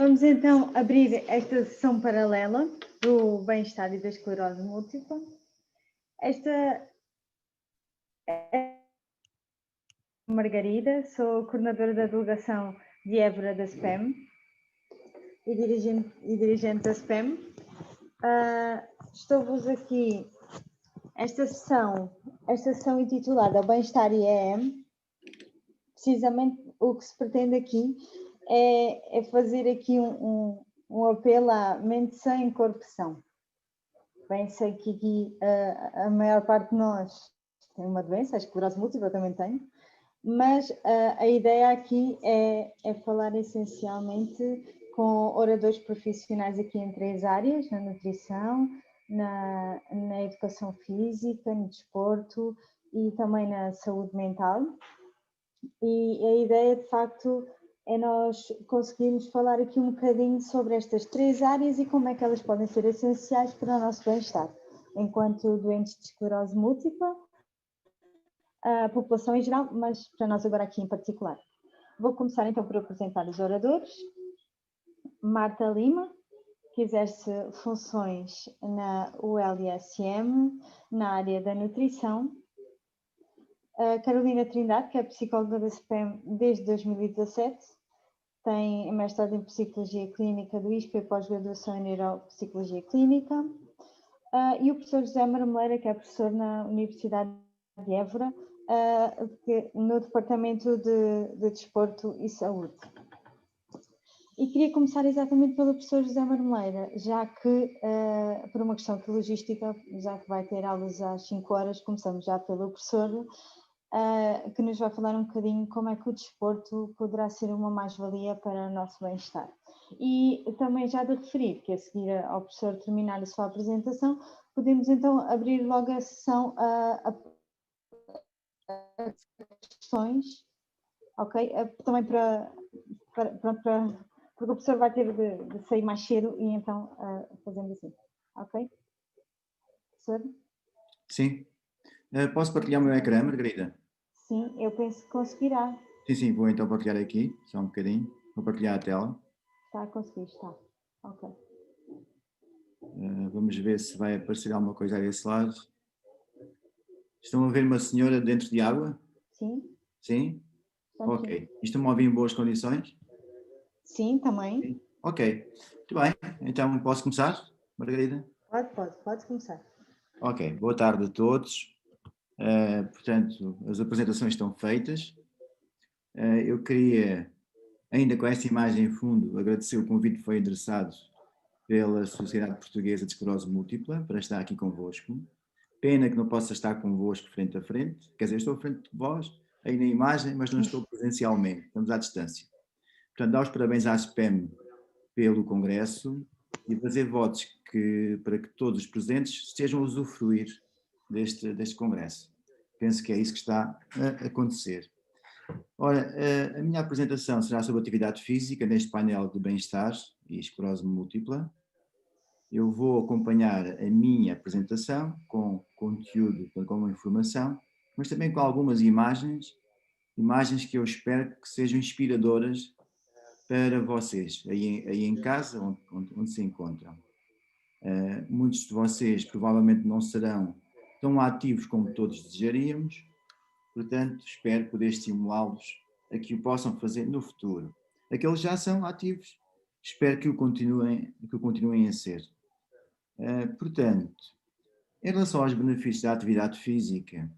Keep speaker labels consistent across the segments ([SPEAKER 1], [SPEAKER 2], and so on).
[SPEAKER 1] Vamos então abrir esta sessão paralela do bem-estar e da esclerose múltipla. Esta é Margarida, sou coordenadora da delegação de Évora da SPEM e dirigente da SPEM. Estou-vos aqui esta sessão intitulada Bem-estar e EM. Precisamente o que se pretende aqui é fazer aqui um apelo à mente sã em corpo são. Bem, sei que aqui a maior parte de nós tem uma doença, a esclerose múltipla eu também tenho, mas a ideia aqui é falar essencialmente com oradores profissionais aqui em 3 áreas, na nutrição, na educação física, no desporto e também na saúde mental. E a ideia, de facto, é nós conseguirmos falar aqui um bocadinho sobre estas 3 áreas e como é que elas podem ser essenciais para o nosso bem-estar, enquanto doentes de esclerose múltipla, a população em geral, mas para nós agora aqui em particular. Vou começar então por apresentar os oradores. Marta Lima, que exerce funções na ULSM, na área da nutrição. A Carolina Trindade, que é psicóloga da SPEM desde 2017, tem mestrado em Psicologia Clínica do ISPA e pós-graduação em Neuropsicologia Clínica. E o professor José Marmeleira, que é professor na Universidade de Évora, no Departamento de Desporto e Saúde. E queria começar exatamente pelo professor José Marmeleira, já que, por uma questão de logística, já que vai ter aulas às 5 horas, começamos já pelo professor, que nos vai falar um bocadinho como é que o desporto poderá ser uma mais-valia para o nosso bem-estar. E também já de referir que a seguir ao professor terminar a sua apresentação, podemos então abrir logo a sessão a questões, ok? Também porque o professor vai ter de sair mais cedo e então fazemos assim, ok? Professor?
[SPEAKER 2] Sim. Posso partilhar o meu ecrã, Margarida?
[SPEAKER 1] Sim, eu penso que conseguirá.
[SPEAKER 2] Sim, vou então partilhar aqui, só um bocadinho. Vou partilhar a tela.
[SPEAKER 1] Está a conseguir, está. Ok.
[SPEAKER 2] Vamos ver se vai aparecer alguma coisa a esse lado. Estão a ver uma senhora dentro de água?
[SPEAKER 1] Sim.
[SPEAKER 2] Sim?
[SPEAKER 1] Estamos
[SPEAKER 2] Ok.
[SPEAKER 1] sim.
[SPEAKER 2] Estão-me a ouvir em boas condições?
[SPEAKER 1] Sim, também.
[SPEAKER 2] Sim. Ok. Muito bem. Então posso começar, Margarida?
[SPEAKER 1] Pode começar.
[SPEAKER 2] Ok. Boa tarde a todos. Portanto, as apresentações estão feitas. Eu queria, ainda com esta imagem em fundo, agradecer o convite que foi endereçado pela Sociedade Portuguesa de Esclerose Múltipla para estar aqui convosco. Pena que não possa estar convosco frente a frente, quer dizer, estou frente de vós, aí na imagem, mas não estou presencialmente, estamos à distância. Portanto, dar os parabéns à SPEM pelo Congresso e fazer votos para que todos os presentes estejam a usufruir deste Congresso. Penso que é isso que está a acontecer. Ora, a minha apresentação será sobre atividade física neste painel de bem-estar e esclerose múltipla. Eu vou acompanhar a minha apresentação com conteúdo, com informação, mas também com algumas imagens que eu espero que sejam inspiradoras para vocês, aí em casa, onde se encontram. Muitos de vocês provavelmente não serão tão ativos como todos desejaríamos, portanto, espero poder estimulá-los a que o possam fazer no futuro. Aqueles que já são ativos, espero que o continuem a ser. Portanto, em relação aos benefícios da atividade física,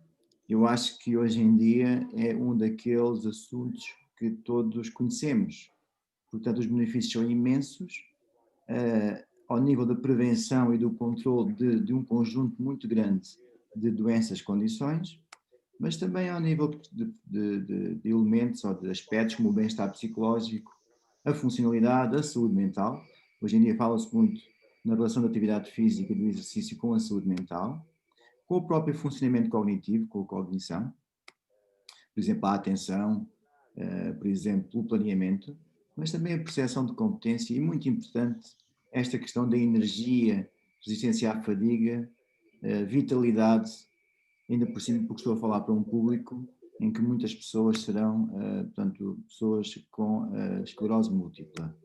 [SPEAKER 2] eu acho que hoje em dia é um daqueles assuntos que todos conhecemos. Portanto, os benefícios são imensos, ao nível da prevenção e do controle de um conjunto muito grande de doenças, condições, mas também ao nível de elementos ou de aspectos como o bem-estar psicológico, a funcionalidade, a saúde mental. Hoje em dia fala-se muito na relação da atividade física e do exercício com a saúde mental, com o próprio funcionamento cognitivo, com a cognição, por exemplo, a atenção, por exemplo, o planeamento, mas também a percepção de competência e, muito importante, esta questão da energia, resistência à fadiga, vitalidade, ainda por cima porque estou a falar para um público em que muitas pessoas serão, portanto, pessoas com esclerose múltipla.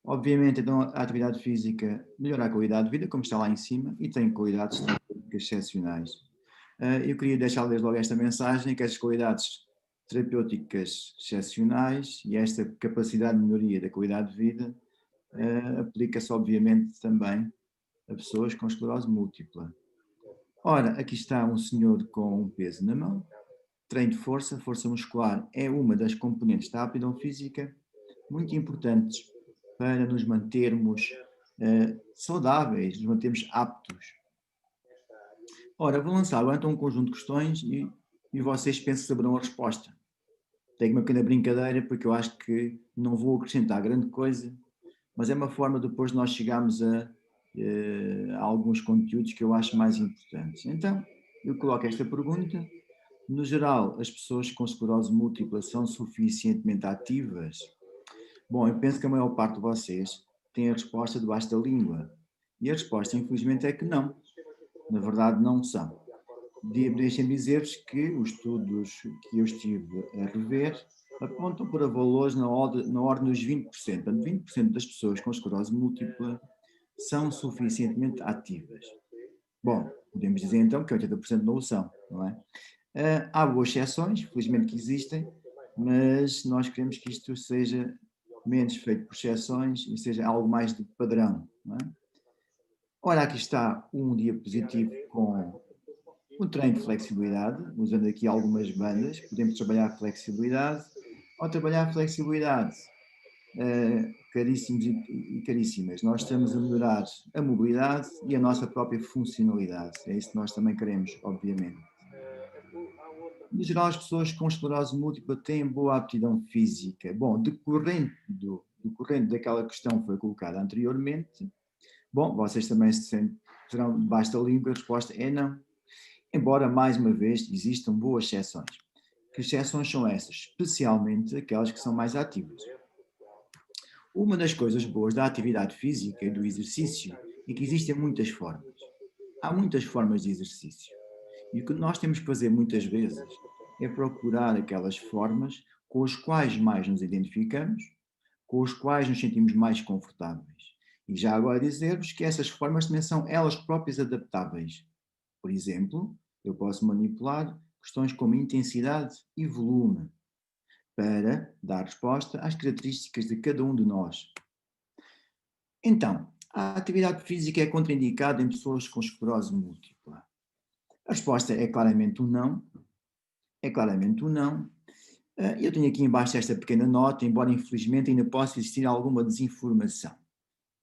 [SPEAKER 2] Obviamente, então, a atividade física melhora a qualidade de vida, como está lá em cima, e tem qualidades terapêuticas excepcionais. Eu queria deixar desde logo esta mensagem, que estas qualidades terapêuticas excepcionais e esta capacidade de melhoria da qualidade de vida aplica-se, obviamente, também a pessoas com esclerose múltipla. Ora, aqui está um senhor com um peso na mão, treino de força, força muscular é uma das componentes da aptidão física muito importantes para nos mantermos saudáveis, nos mantermos aptos. Ora, vou lançar agora então um conjunto de questões e vocês pensam que saberão a resposta. Tenho uma pequena brincadeira porque eu acho que não vou acrescentar grande coisa, mas é uma forma depois de nós chegarmos a alguns conteúdos que eu acho mais importantes. Então, eu coloco esta pergunta. No geral, as pessoas com esclerose múltipla são suficientemente ativas? Bom, eu penso que a maior parte de vocês tem a resposta debaixo da língua. E a resposta, infelizmente, é que não. Na verdade, não são. Deixem-me dizer-vos que os estudos que eu estive a rever apontam para valores na ordem dos 20%. Portanto, 20% das pessoas com esclerose múltipla são suficientemente ativas. Bom, podemos dizer então que 80% não o são, não é? Há boas exceções, felizmente que existem, mas nós queremos que isto seja menos feito por exceções e seja algo mais de padrão, não é? Ora, aqui está um diapositivo com um treino de flexibilidade, usando aqui algumas bandas, podemos trabalhar a flexibilidade. Ao trabalhar a flexibilidade, caríssimos e caríssimas, nós estamos a melhorar a mobilidade e a nossa própria funcionalidade. É isso que nós também queremos, obviamente. No geral, as pessoas com esclerose múltipla têm boa aptidão física. Bom, decorrente daquela questão que foi colocada anteriormente, bom, vocês também terão debaixo da língua, a resposta é não. Embora, mais uma vez, existam boas exceções. Que exceções são essas? Especialmente aquelas que são mais ativas. Uma das coisas boas da atividade física e do exercício é que existem muitas formas. Há muitas formas de exercício. E o que nós temos que fazer muitas vezes é procurar aquelas formas com as quais mais nos identificamos, com as quais nos sentimos mais confortáveis. E já agora dizer-vos que essas formas também são elas próprias adaptáveis. Por exemplo, eu posso manipular questões como intensidade e volume para dar resposta às características de cada um de nós. Então, a atividade física é contraindicada em pessoas com esclerose múltipla? A resposta é claramente um não. É claramente um não. Eu tenho aqui embaixo esta pequena nota, embora infelizmente ainda possa existir alguma desinformação.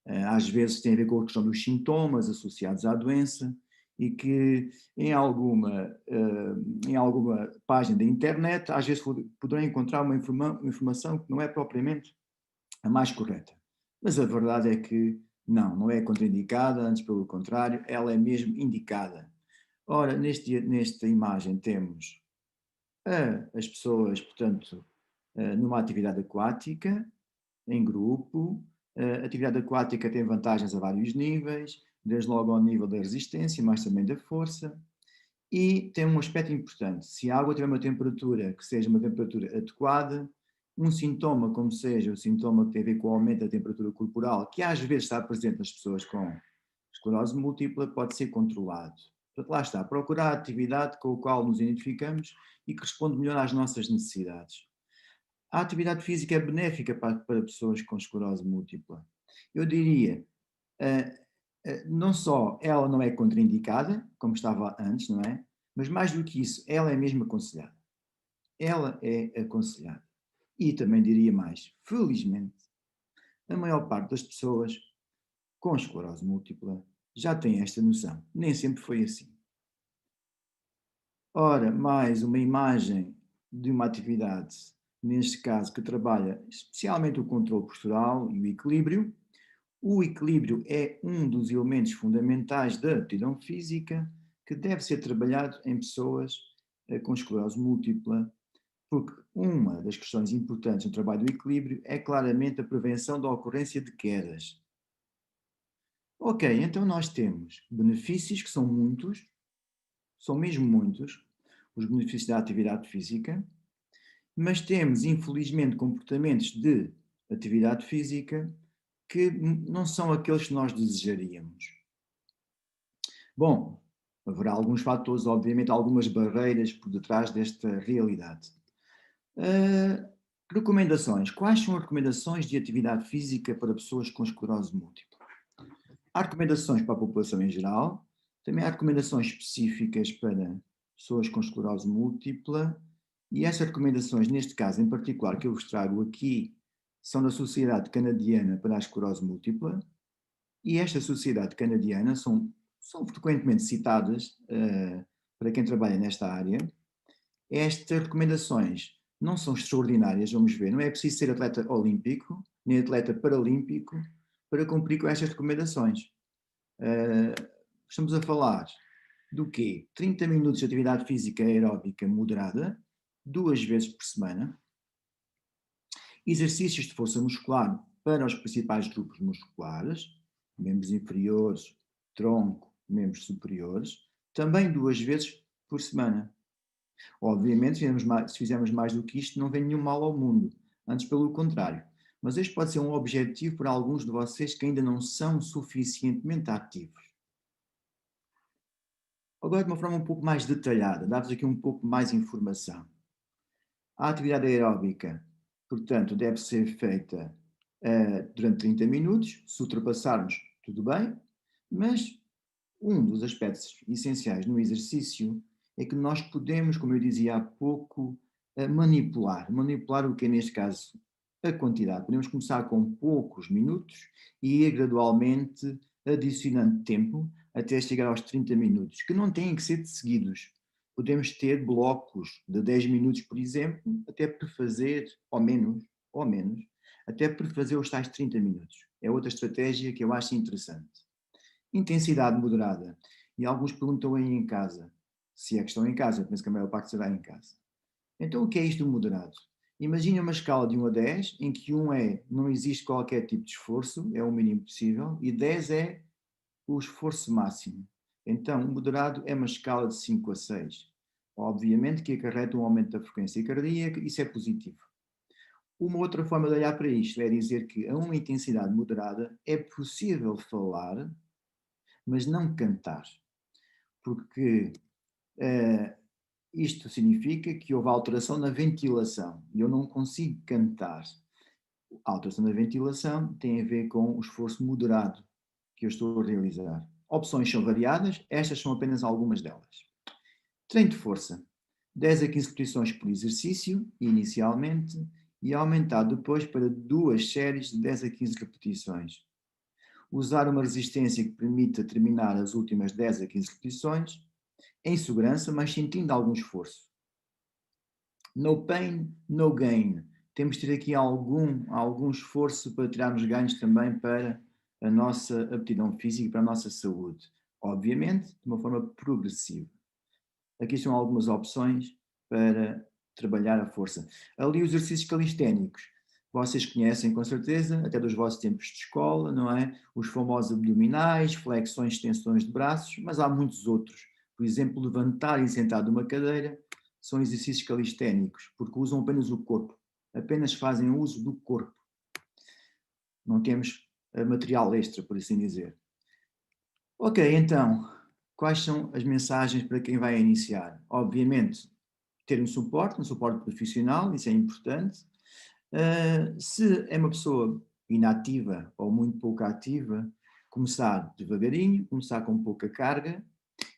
[SPEAKER 2] Às vezes tem a ver com a questão dos sintomas associados à doença e que em alguma página da internet às vezes poderão encontrar uma informação que não é propriamente a mais correta. Mas a verdade é que não é contraindicada, antes pelo contrário, ela é mesmo indicada. Ora, nesta imagem temos as pessoas, portanto, numa atividade aquática, em grupo. A atividade aquática tem vantagens a vários níveis, desde logo ao nível da resistência, mas também da força. E tem um aspecto importante: se a água tiver uma temperatura que seja uma temperatura adequada, um sintoma como seja o sintoma que tem a ver com o aumento da temperatura corporal, que às vezes está presente nas pessoas com esclerose múltipla, pode ser controlado. Portanto, lá está, procurar a atividade com a qual nos identificamos e que responde melhor às nossas necessidades. A atividade física é benéfica para pessoas com esclerose múltipla. Eu diria, não só ela não é contraindicada, como estava antes, não é? Mas mais do que isso, ela é mesmo aconselhada. Ela é aconselhada. E também diria mais, felizmente, a maior parte das pessoas com esclerose múltipla já tem esta noção. Nem sempre foi assim. Ora, mais uma imagem de uma atividade, neste caso que trabalha especialmente o controle postural e o equilíbrio. O equilíbrio é um dos elementos fundamentais da aptidão física que deve ser trabalhado em pessoas com esclerose múltipla, porque uma das questões importantes no trabalho do equilíbrio é claramente a prevenção da ocorrência de quedas. Ok, então nós temos benefícios que são muitos, são mesmo muitos, os benefícios da atividade física, mas temos infelizmente comportamentos de atividade física que não são aqueles que nós desejaríamos. Bom, haverá alguns fatores, obviamente, algumas barreiras por detrás desta realidade. Recomendações. Quais são as recomendações de atividade física para pessoas com esclerose múltipla? Há recomendações para a população em geral, também há recomendações específicas para pessoas com esclerose múltipla, e essas recomendações, neste caso em particular, que eu vos trago aqui, são da Sociedade Canadiana para a Esclerose Múltipla, e esta sociedade canadiana são frequentemente citadas para quem trabalha nesta área. Estas recomendações não são extraordinárias, vamos ver, não é preciso ser atleta olímpico, nem atleta paralímpico, para cumprir com estas recomendações. Estamos a falar do quê? 30 minutos de atividade física aeróbica moderada, 2 vezes por semana, exercícios de força muscular para os principais grupos musculares, membros inferiores, tronco, membros superiores, também 2 vezes por semana. Obviamente, se fizermos mais do que isto, não vem nenhum mal ao mundo, antes pelo contrário. Mas este pode ser um objetivo para alguns de vocês que ainda não são suficientemente ativos. Agora, de uma forma um pouco mais detalhada, dar-vos aqui um pouco mais informação. A atividade aeróbica, portanto, deve ser feita durante 30 minutos. Se ultrapassarmos, tudo bem, mas um dos aspectos essenciais no exercício é que nós podemos, como eu dizia há pouco, manipular. Manipular o que é, neste caso, a quantidade. Podemos começar com poucos minutos e ir gradualmente adicionando tempo até chegar aos 30 minutos, que não têm que ser seguidos. Podemos ter blocos de 10 minutos, por exemplo, até prefazer, ou menos, até prefazer os tais 30 minutos. É outra estratégia que eu acho interessante. Intensidade moderada. E alguns perguntam aí em casa, se é que estão em casa, eu penso que a maior parte será em casa. Então o que é isto do moderado? Imagina uma escala de 1 a 10, em que 1 é não existe qualquer tipo de esforço, é o mínimo possível, e 10 é o esforço máximo. Então o moderado é uma escala de 5 a 6. Obviamente que acarreta um aumento da frequência cardíaca, isso é positivo. Uma outra forma de olhar para isto é dizer que a uma intensidade moderada é possível falar, mas não cantar. Porque isto significa que houve alteração na ventilação e eu não consigo cantar. A alteração da ventilação tem a ver com o esforço moderado que eu estou a realizar. Opções são variadas, estas são apenas algumas delas. Treino de força. 10 a 15 repetições por exercício, inicialmente, e aumentado depois para 2 séries de 10 a 15 repetições. Usar uma resistência que permita terminar as últimas 10 a 15 repetições, em segurança, mas sentindo algum esforço. No pain, no gain. Temos de ter aqui algum esforço para tirarmos ganhos também para a nossa aptidão física e para a nossa saúde. Obviamente, de uma forma progressiva. Aqui estão algumas opções para trabalhar a força. Ali os exercícios calisténicos. Vocês conhecem com certeza, até dos vossos tempos de escola, não é? Os famosos abdominais, flexões, extensões de braços, mas há muitos outros. Por exemplo, levantar e sentar de uma cadeira são exercícios calisténicos, porque usam apenas o corpo, apenas fazem uso do corpo. Não temos material extra, por assim dizer. Ok, então, quais são as mensagens para quem vai iniciar? Obviamente, ter um suporte profissional, isso é importante. Se é uma pessoa inativa ou muito pouco ativa, começar devagarinho, começar com pouca carga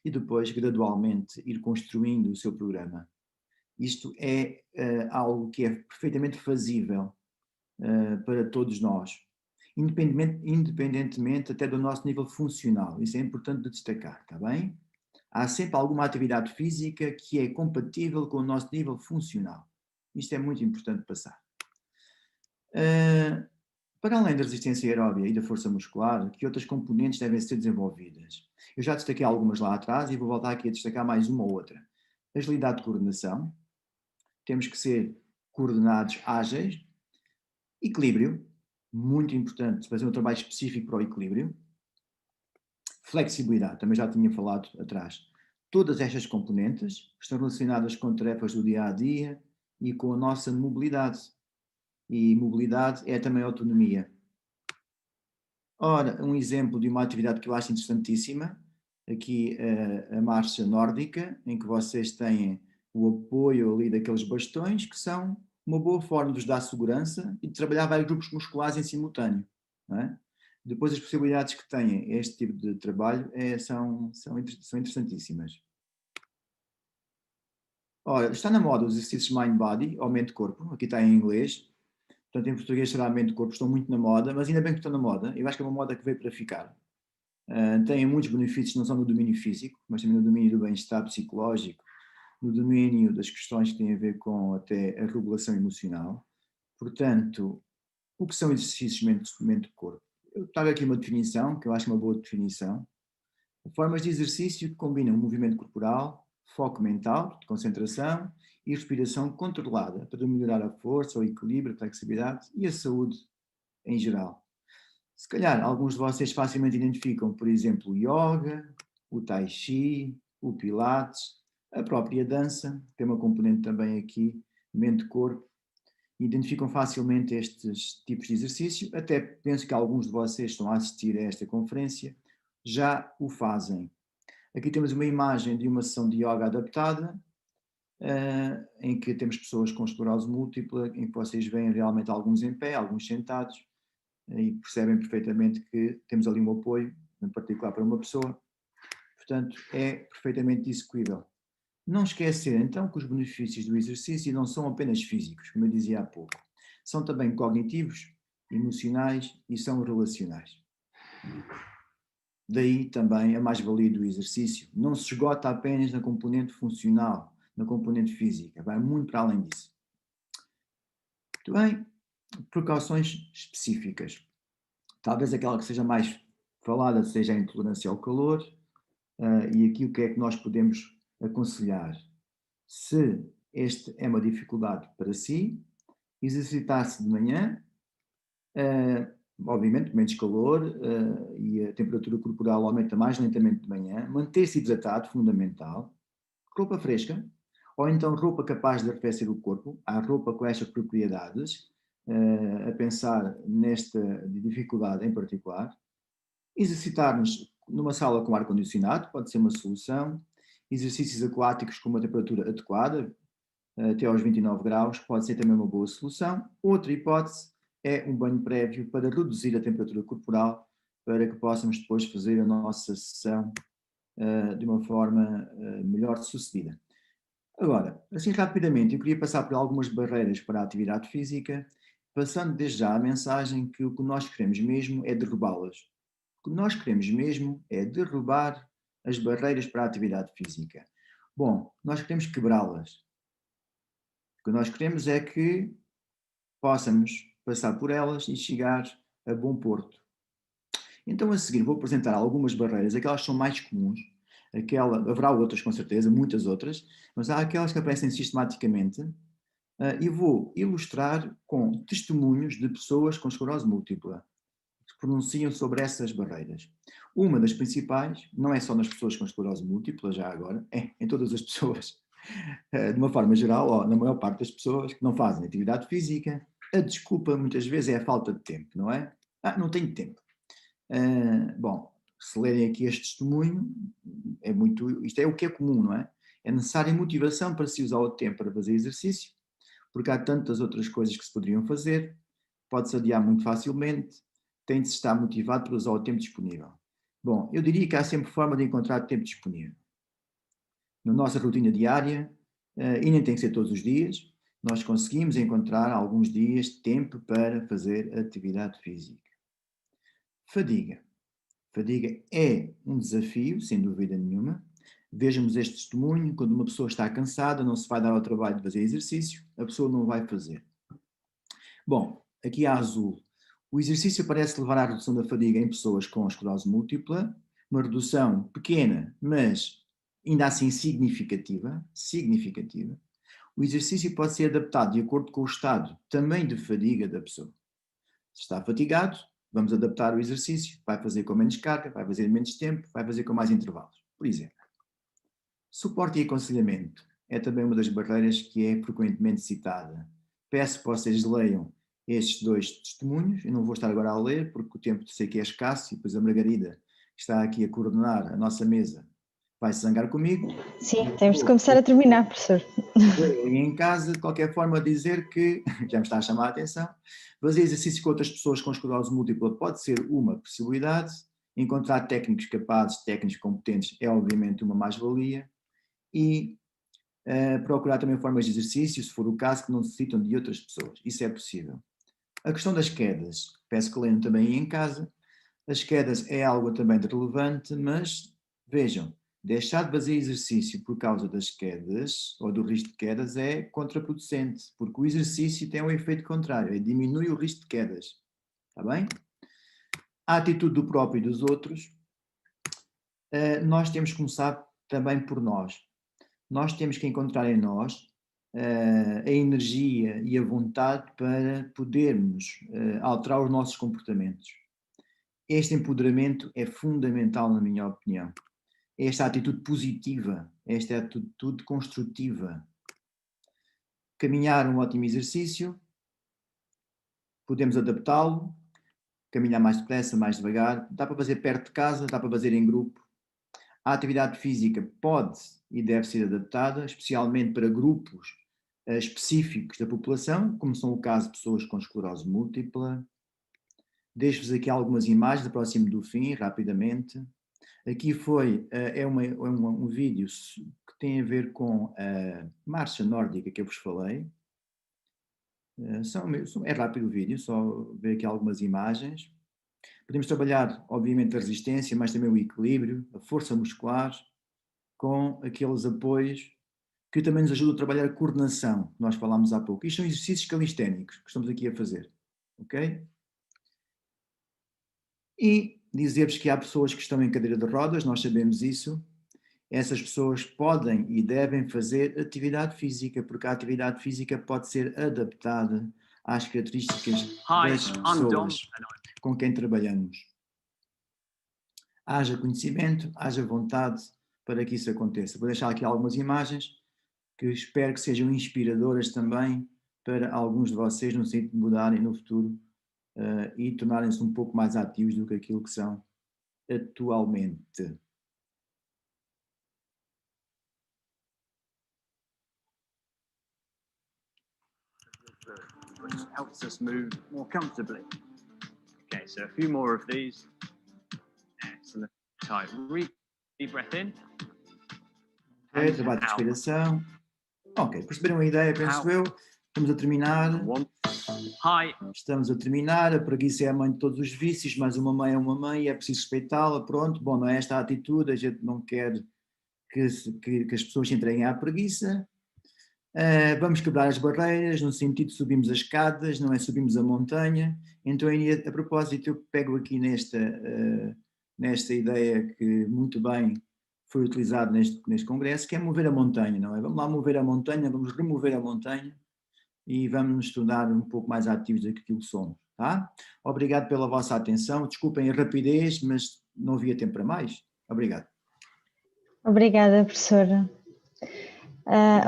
[SPEAKER 2] e depois gradualmente ir construindo o seu programa. Isto é algo que é perfeitamente fazível para todos nós, independentemente até do nosso nível funcional. Isso é importante de destacar, está bem? Há sempre alguma atividade física que é compatível com o nosso nível funcional. Isto é muito importante passar. Para além da resistência aeróbia e da força muscular, que outras componentes devem ser desenvolvidas? Eu já destaquei algumas lá atrás e vou voltar aqui a destacar mais uma ou outra. Agilidade de coordenação. Temos que ser coordenados, ágeis. Equilíbrio. Muito importante fazer um trabalho específico para o equilíbrio. Flexibilidade. Também já tinha falado atrás. Todas estas componentes estão relacionadas com tarefas do dia a dia e com a nossa mobilidade. E mobilidade é também autonomia. Ora, um exemplo de uma atividade que eu acho interessantíssima, aqui a marcha nórdica, em que vocês têm o apoio ali daqueles bastões, que são uma boa forma de vos dar segurança e de trabalhar vários grupos musculares em simultâneo. Não é? Depois as possibilidades que têm este tipo de trabalho são interessantíssimas. Ora, está na moda os exercícios mind-body, ou mente-corpo, aqui está em inglês, portanto em português será mente-corpo, estão muito na moda, mas ainda bem que estão na moda, eu acho que é uma moda que veio para ficar. Têm muitos benefícios, não só no domínio físico, mas também no domínio do bem-estar psicológico, no domínio das questões que têm a ver com até a regulação emocional. Portanto, o que são exercícios mente-corpo? Eu trago aqui uma definição, que eu acho uma boa definição. Formas de exercício que combinam movimento corporal, foco mental, de concentração e respiração controlada para melhorar a força, o equilíbrio, a flexibilidade e a saúde em geral. Se calhar alguns de vocês facilmente identificam, por exemplo, o yoga, o tai chi, o pilates, a própria dança, tem uma componente também aqui, mente-corpo, identificam facilmente estes tipos de exercício, até penso que alguns de vocês estão a assistir a esta conferência, já o fazem. Aqui temos uma imagem de uma sessão de yoga adaptada, em que temos pessoas com esclerose múltipla, em que vocês veem realmente alguns em pé, alguns sentados, e percebem perfeitamente que temos ali um apoio, em particular para uma pessoa, portanto é perfeitamente execuível. Não esquecer então que os benefícios do exercício não são apenas físicos, como eu dizia há pouco, são também cognitivos, emocionais e são relacionais. Daí também a mais-valia do exercício. Não se esgota apenas na componente funcional, na componente física, vai muito para além disso. Muito bem, precauções específicas. Talvez aquela que seja mais falada seja a intolerância ao calor, e aqui o que é que nós podemos aconselhar? Se este é uma dificuldade para si, exercitar-se de manhã, obviamente menos calor, e a temperatura corporal aumenta mais lentamente de manhã, manter-se hidratado, fundamental, roupa fresca, ou então roupa capaz de arrefecer o corpo, há roupa com estas propriedades, a pensar nesta dificuldade em particular, exercitar-nos numa sala com ar-condicionado, pode ser uma solução, exercícios aquáticos com uma temperatura adequada, até aos 29 graus, pode ser também uma boa solução. Outra hipótese é um banho prévio para reduzir a temperatura corporal, para que possamos depois fazer a nossa sessão de uma forma melhor sucedida. Agora, assim rapidamente, eu queria passar por algumas barreiras para a atividade física, passando desde já a mensagem que o que nós queremos mesmo é derrubá-las. O que nós queremos mesmo é derrubar as barreiras para a atividade física. Bom, nós queremos quebrá-las. O que nós queremos é que possamos passar por elas e chegar a bom porto. Então, a seguir, vou apresentar algumas barreiras, aquelas que são mais comuns, haverá outras com certeza, muitas outras, mas há aquelas que aparecem sistematicamente, e vou ilustrar com testemunhos de pessoas com esclerose múltipla, que pronunciam sobre essas barreiras. Uma das principais, não é só nas pessoas com esclerose múltipla, já agora, é em todas as pessoas, de uma forma geral, ou na maior parte das pessoas que não fazem atividade física, a desculpa muitas vezes é a falta de tempo, não é? Não tenho tempo. Bom, se lerem aqui este testemunho, isto é o que é comum, não é? É necessária motivação para se usar o tempo para fazer exercício, porque há tantas outras coisas que se poderiam fazer, pode-se adiar muito facilmente, tem de se estar motivado para usar o tempo disponível. Bom, eu diria que há sempre forma de encontrar tempo disponível. Na nossa rotina diária, e nem tem que ser todos os dias, nós conseguimos encontrar alguns dias de tempo para fazer atividade física. Fadiga. Fadiga é um desafio, sem dúvida nenhuma. Vejamos este testemunho, quando uma pessoa está cansada, não se vai dar ao trabalho de fazer exercício, a pessoa não vai fazer. Bom, aqui há azul. O exercício parece levar à redução da fadiga em pessoas com esclerose múltipla, uma redução pequena, mas ainda assim significativa. O exercício pode ser adaptado de acordo com o estado também de fadiga da pessoa. Se está fatigado, vamos adaptar o exercício, vai fazer com menos carga, vai fazer menos tempo, vai fazer com mais intervalos, por exemplo. Suporte e aconselhamento é também uma das barreiras que é frequentemente citada. Peço que vocês leiam estes 2 testemunhos. Eu não vou estar agora a ler, porque o tempo sei que é escasso, e depois a Margarida, que está aqui a coordenar a nossa mesa, vai se zangar comigo.
[SPEAKER 1] Sim, temos de começar a terminar, professor.
[SPEAKER 2] E em casa, de qualquer forma, dizer que, já me está a chamar a atenção, fazer exercício com outras pessoas com esclerose múltipla pode ser uma possibilidade, encontrar técnicos capazes, técnicos competentes é obviamente uma mais-valia, e procurar também formas de exercício, se for o caso, que não necessitam de outras pessoas. Isso é possível. A questão das quedas, peço que leiam também em casa. As quedas é algo também de relevante, mas vejam, deixar de fazer exercício por causa das quedas ou do risco de quedas é contraproducente, porque o exercício tem um efeito contrário, diminui o risco de quedas. Está bem? A atitude do próprio e dos outros, nós temos que começar também por nós. Nós temos que encontrar em nós a energia e a vontade para podermos alterar os nossos comportamentos. Este empoderamento é fundamental, na minha opinião. Esta atitude positiva, esta atitude construtiva. Caminhar um ótimo exercício, podemos adaptá-lo, caminhar mais depressa, mais devagar, dá para fazer perto de casa, dá para fazer em grupo. A atividade física pode e deve ser adaptada, especialmente para grupos específicos da população, como são o caso de pessoas com esclerose múltipla. Deixo-vos aqui algumas imagens, aproximo do fim, rapidamente. Aqui é um vídeo que tem a ver com a marcha nórdica que eu vos falei. É rápido o vídeo, só ver aqui algumas imagens. Podemos trabalhar, obviamente, a resistência, mas também o equilíbrio, a força muscular, com aqueles apoios que também nos ajudam a trabalhar a coordenação, que nós falámos há pouco. Isto são exercícios calisténicos que estamos aqui a fazer, ok? E dizer-vos que há pessoas que estão em cadeira de rodas, nós sabemos isso. Essas pessoas podem e devem fazer atividade física, porque a atividade física pode ser adaptada às características das pessoas com quem trabalhamos. Haja conhecimento, haja vontade para que isso aconteça. Vou deixar aqui algumas imagens que espero que sejam inspiradoras também para alguns de vocês no sentido de mudarem no futuro e tornarem-se um pouco mais ativos do que aquilo que são atualmente.
[SPEAKER 3] Which helps us move more comfortably. Okay, so a few more of these. Excellent. Tight. Deep breath in.
[SPEAKER 2] Ok, trabalho de respiração. Ok, perceberam a ideia, penso eu. Estamos a terminar. Estamos a terminar. A preguiça é a mãe de todos os vícios, mas uma mãe é uma mãe e é preciso respeitá-la. Pronto, bom, não é esta a atitude, a gente não quer que as pessoas se entreguem à preguiça. Vamos quebrar as barreiras, no sentido de subimos as escadas, não é subimos a montanha. Então, a propósito, eu pego aqui nesta ideia que muito bem foi utilizado neste congresso, que é mover a montanha, não é? Vamos lá mover a montanha, vamos remover a montanha e vamos nos tornar um pouco mais ativos do que aquilo que somos, tá? Obrigado pela vossa atenção, desculpem a rapidez, mas não havia tempo para mais. Obrigado.
[SPEAKER 1] Obrigada, professora.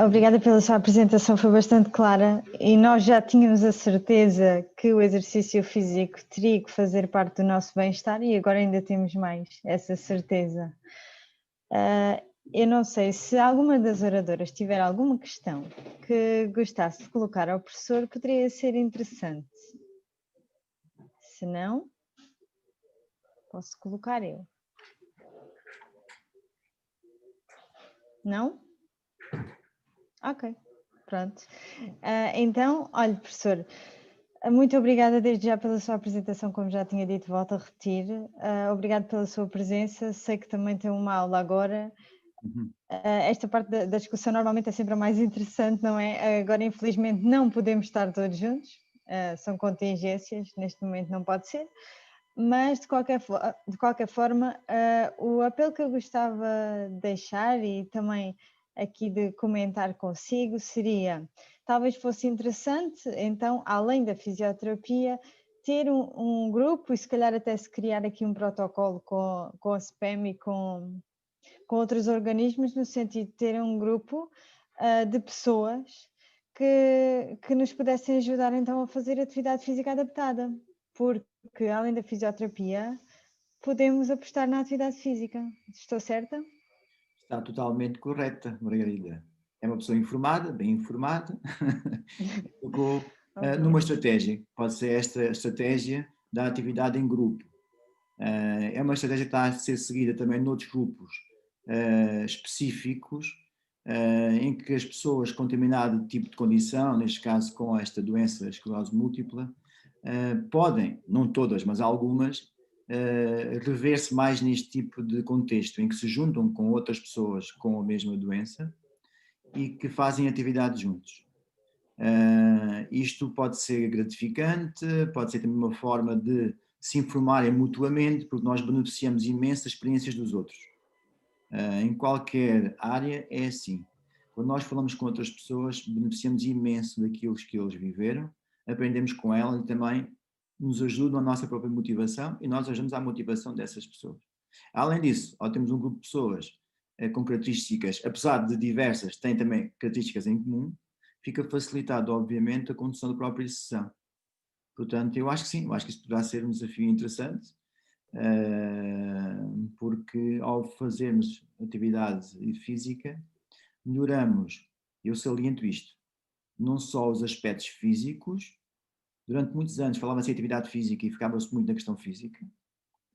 [SPEAKER 1] Obrigada pela sua apresentação, foi bastante clara e nós já tínhamos a certeza que o exercício físico teria que fazer parte do nosso bem-estar e agora ainda temos mais essa certeza. Eu não sei se alguma das oradoras tiver alguma questão que gostasse de colocar ao professor, poderia ser interessante. Se não, posso colocar eu. Não? Ok, pronto. Então, olha, professor, muito obrigada desde já pela sua apresentação, como já tinha dito, volto a repetir. Obrigado pela sua presença, sei que também tem uma aula agora. Esta parte da discussão normalmente é sempre a mais interessante, não é? Agora, infelizmente, não podemos estar todos juntos, são contingências, neste momento não pode ser, mas de qualquer forma, o apelo que eu gostava de deixar e também aqui de comentar consigo seria, talvez fosse interessante, então, além da fisioterapia, ter um grupo e se calhar até se criar aqui um protocolo com a SPEM e com outros organismos, no sentido de ter um grupo de pessoas que nos pudessem ajudar então a fazer atividade física adaptada, porque além da fisioterapia, podemos apostar na atividade física. Estou certa?
[SPEAKER 2] Está totalmente correta, Margarida. É uma pessoa informada, bem informada, tocou numa estratégia. Pode ser esta estratégia da atividade em grupo. É uma estratégia que está a ser seguida também noutros grupos específicos, em que as pessoas com determinado tipo de condição, neste caso com esta doença, esclerose múltipla, podem, não todas, mas algumas, rever-se mais neste tipo de contexto, em que se juntam com outras pessoas com a mesma doença e que fazem atividade juntos. Isto pode ser gratificante, pode ser também uma forma de se informarem mutuamente, porque nós beneficiamos imenso das experiências dos outros. Em qualquer área é assim. Quando nós falamos com outras pessoas, beneficiamos imenso daquilo que eles viveram, aprendemos com elas e também nos ajudam a nossa própria motivação e nós ajudamos à motivação dessas pessoas. Além disso, ao termos um grupo de pessoas com características, apesar de diversas, têm também características em comum, fica facilitado, obviamente, a condução da própria sessão. Portanto, eu acho que sim, eu acho que isso poderá ser um desafio interessante, porque ao fazermos atividade física, melhoramos, eu saliento isto, não só os aspectos físicos, durante muitos anos falava-se em atividade física e ficava-se muito na questão física,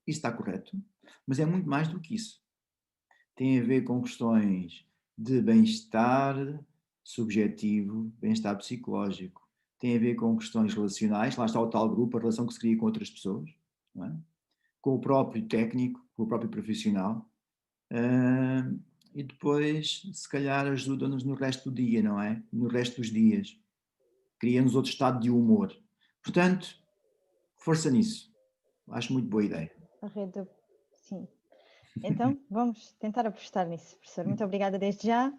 [SPEAKER 2] isso está correto, mas é muito mais do que isso. Tem a ver com questões de bem-estar subjetivo, bem-estar psicológico, tem a ver com questões relacionais, lá está o tal grupo, a relação que se cria com outras pessoas, não é? Com o próprio técnico, com o próprio profissional, e depois, se calhar, ajuda-nos no resto do dia, não é? No resto dos dias. Cria-nos outro estado de humor. Portanto, força nisso. Acho muito boa ideia.
[SPEAKER 1] A rede, sim. Então, vamos tentar apostar nisso, professor. Muito obrigada desde já.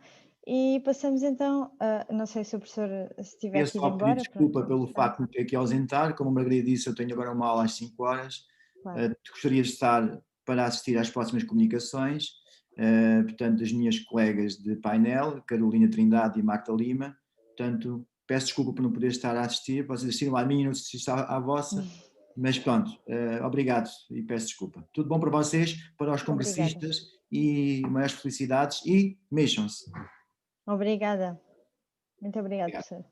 [SPEAKER 1] E passamos então, não sei se o professor se tiver
[SPEAKER 2] Eu
[SPEAKER 1] que ir
[SPEAKER 2] só pedir
[SPEAKER 1] embora.
[SPEAKER 2] desculpa
[SPEAKER 1] Pronto,
[SPEAKER 2] pelo facto de me ter que ausentar. Como a Margarida disse, eu tenho agora uma aula às 5 horas.
[SPEAKER 1] claro.
[SPEAKER 2] Gostaria de estar para assistir às próximas comunicações. Portanto, das minhas colegas de painel, Carolina Trindade e Marta Lima. Portanto, peço desculpa por não poder estar a assistir. Vocês assistiram à minha e não assistiram à vossa. Mas pronto, obrigado e peço desculpa. Tudo bom para vocês, para os congressistas e maiores felicidades e mexam-se.
[SPEAKER 1] Obrigada. Muito obrigada, professor.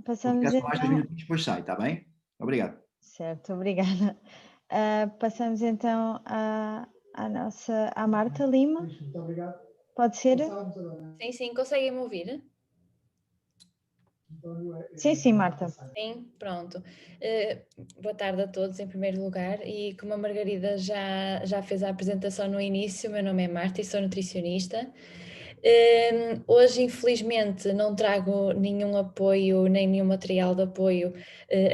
[SPEAKER 1] Passamos
[SPEAKER 2] Porque só mais 2
[SPEAKER 1] então.
[SPEAKER 2] minutinhos depois sai, está bem? Obrigado.
[SPEAKER 1] Certo, obrigada. Passamos então à Marta Lima.
[SPEAKER 4] Muito obrigado.
[SPEAKER 1] Pode ser?
[SPEAKER 5] Sim, sim, conseguem-me ouvir?
[SPEAKER 1] Sim, Marta.
[SPEAKER 5] Sim, pronto. Boa tarde a todos, em primeiro lugar, e como a Margarida já fez a apresentação no início, o meu nome é Marta e sou nutricionista. Hoje, infelizmente, não trago nenhum apoio, nem nenhum material de apoio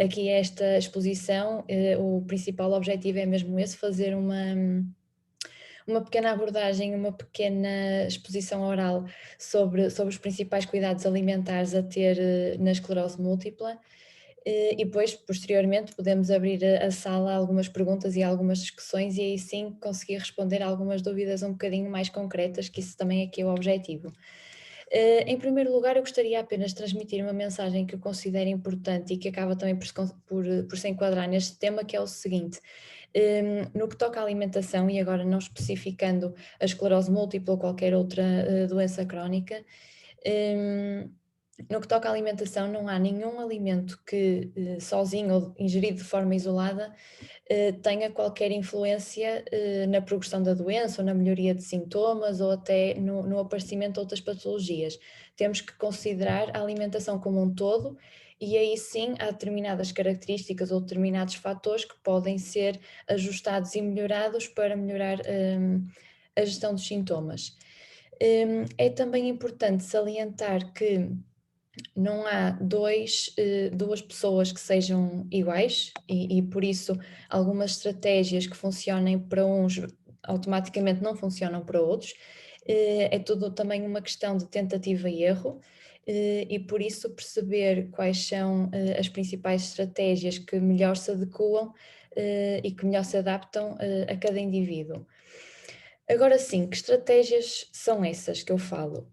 [SPEAKER 5] aqui a esta exposição. O principal objetivo é mesmo esse, fazer uma pequena abordagem, uma pequena exposição oral sobre os principais cuidados alimentares a ter na esclerose múltipla. E depois, posteriormente, podemos abrir a sala a algumas perguntas e algumas discussões e aí sim conseguir responder a algumas dúvidas um bocadinho mais concretas, que isso também aqui é o objetivo. Em primeiro lugar, eu gostaria apenas de transmitir uma mensagem que eu considero importante e que acaba também por se enquadrar neste tema, que é o seguinte. No que toca à alimentação, e agora não especificando a esclerose múltipla ou qualquer outra doença crónica, no que toca à alimentação, não há nenhum alimento que sozinho ou ingerido de forma isolada tenha qualquer influência na progressão da doença ou na melhoria de sintomas ou até no aparecimento de outras patologias. Temos que considerar a alimentação como um todo e aí sim há determinadas características ou determinados fatores que podem ser ajustados e melhorados para melhorar a gestão dos sintomas. É também importante salientar que não há duas pessoas que sejam iguais e por isso algumas estratégias que funcionem para uns automaticamente não funcionam para outros. É tudo também uma questão de tentativa e erro e por isso perceber quais são as principais estratégias que melhor se adequam e que melhor se adaptam a cada indivíduo. Agora sim, que estratégias são essas que eu falo?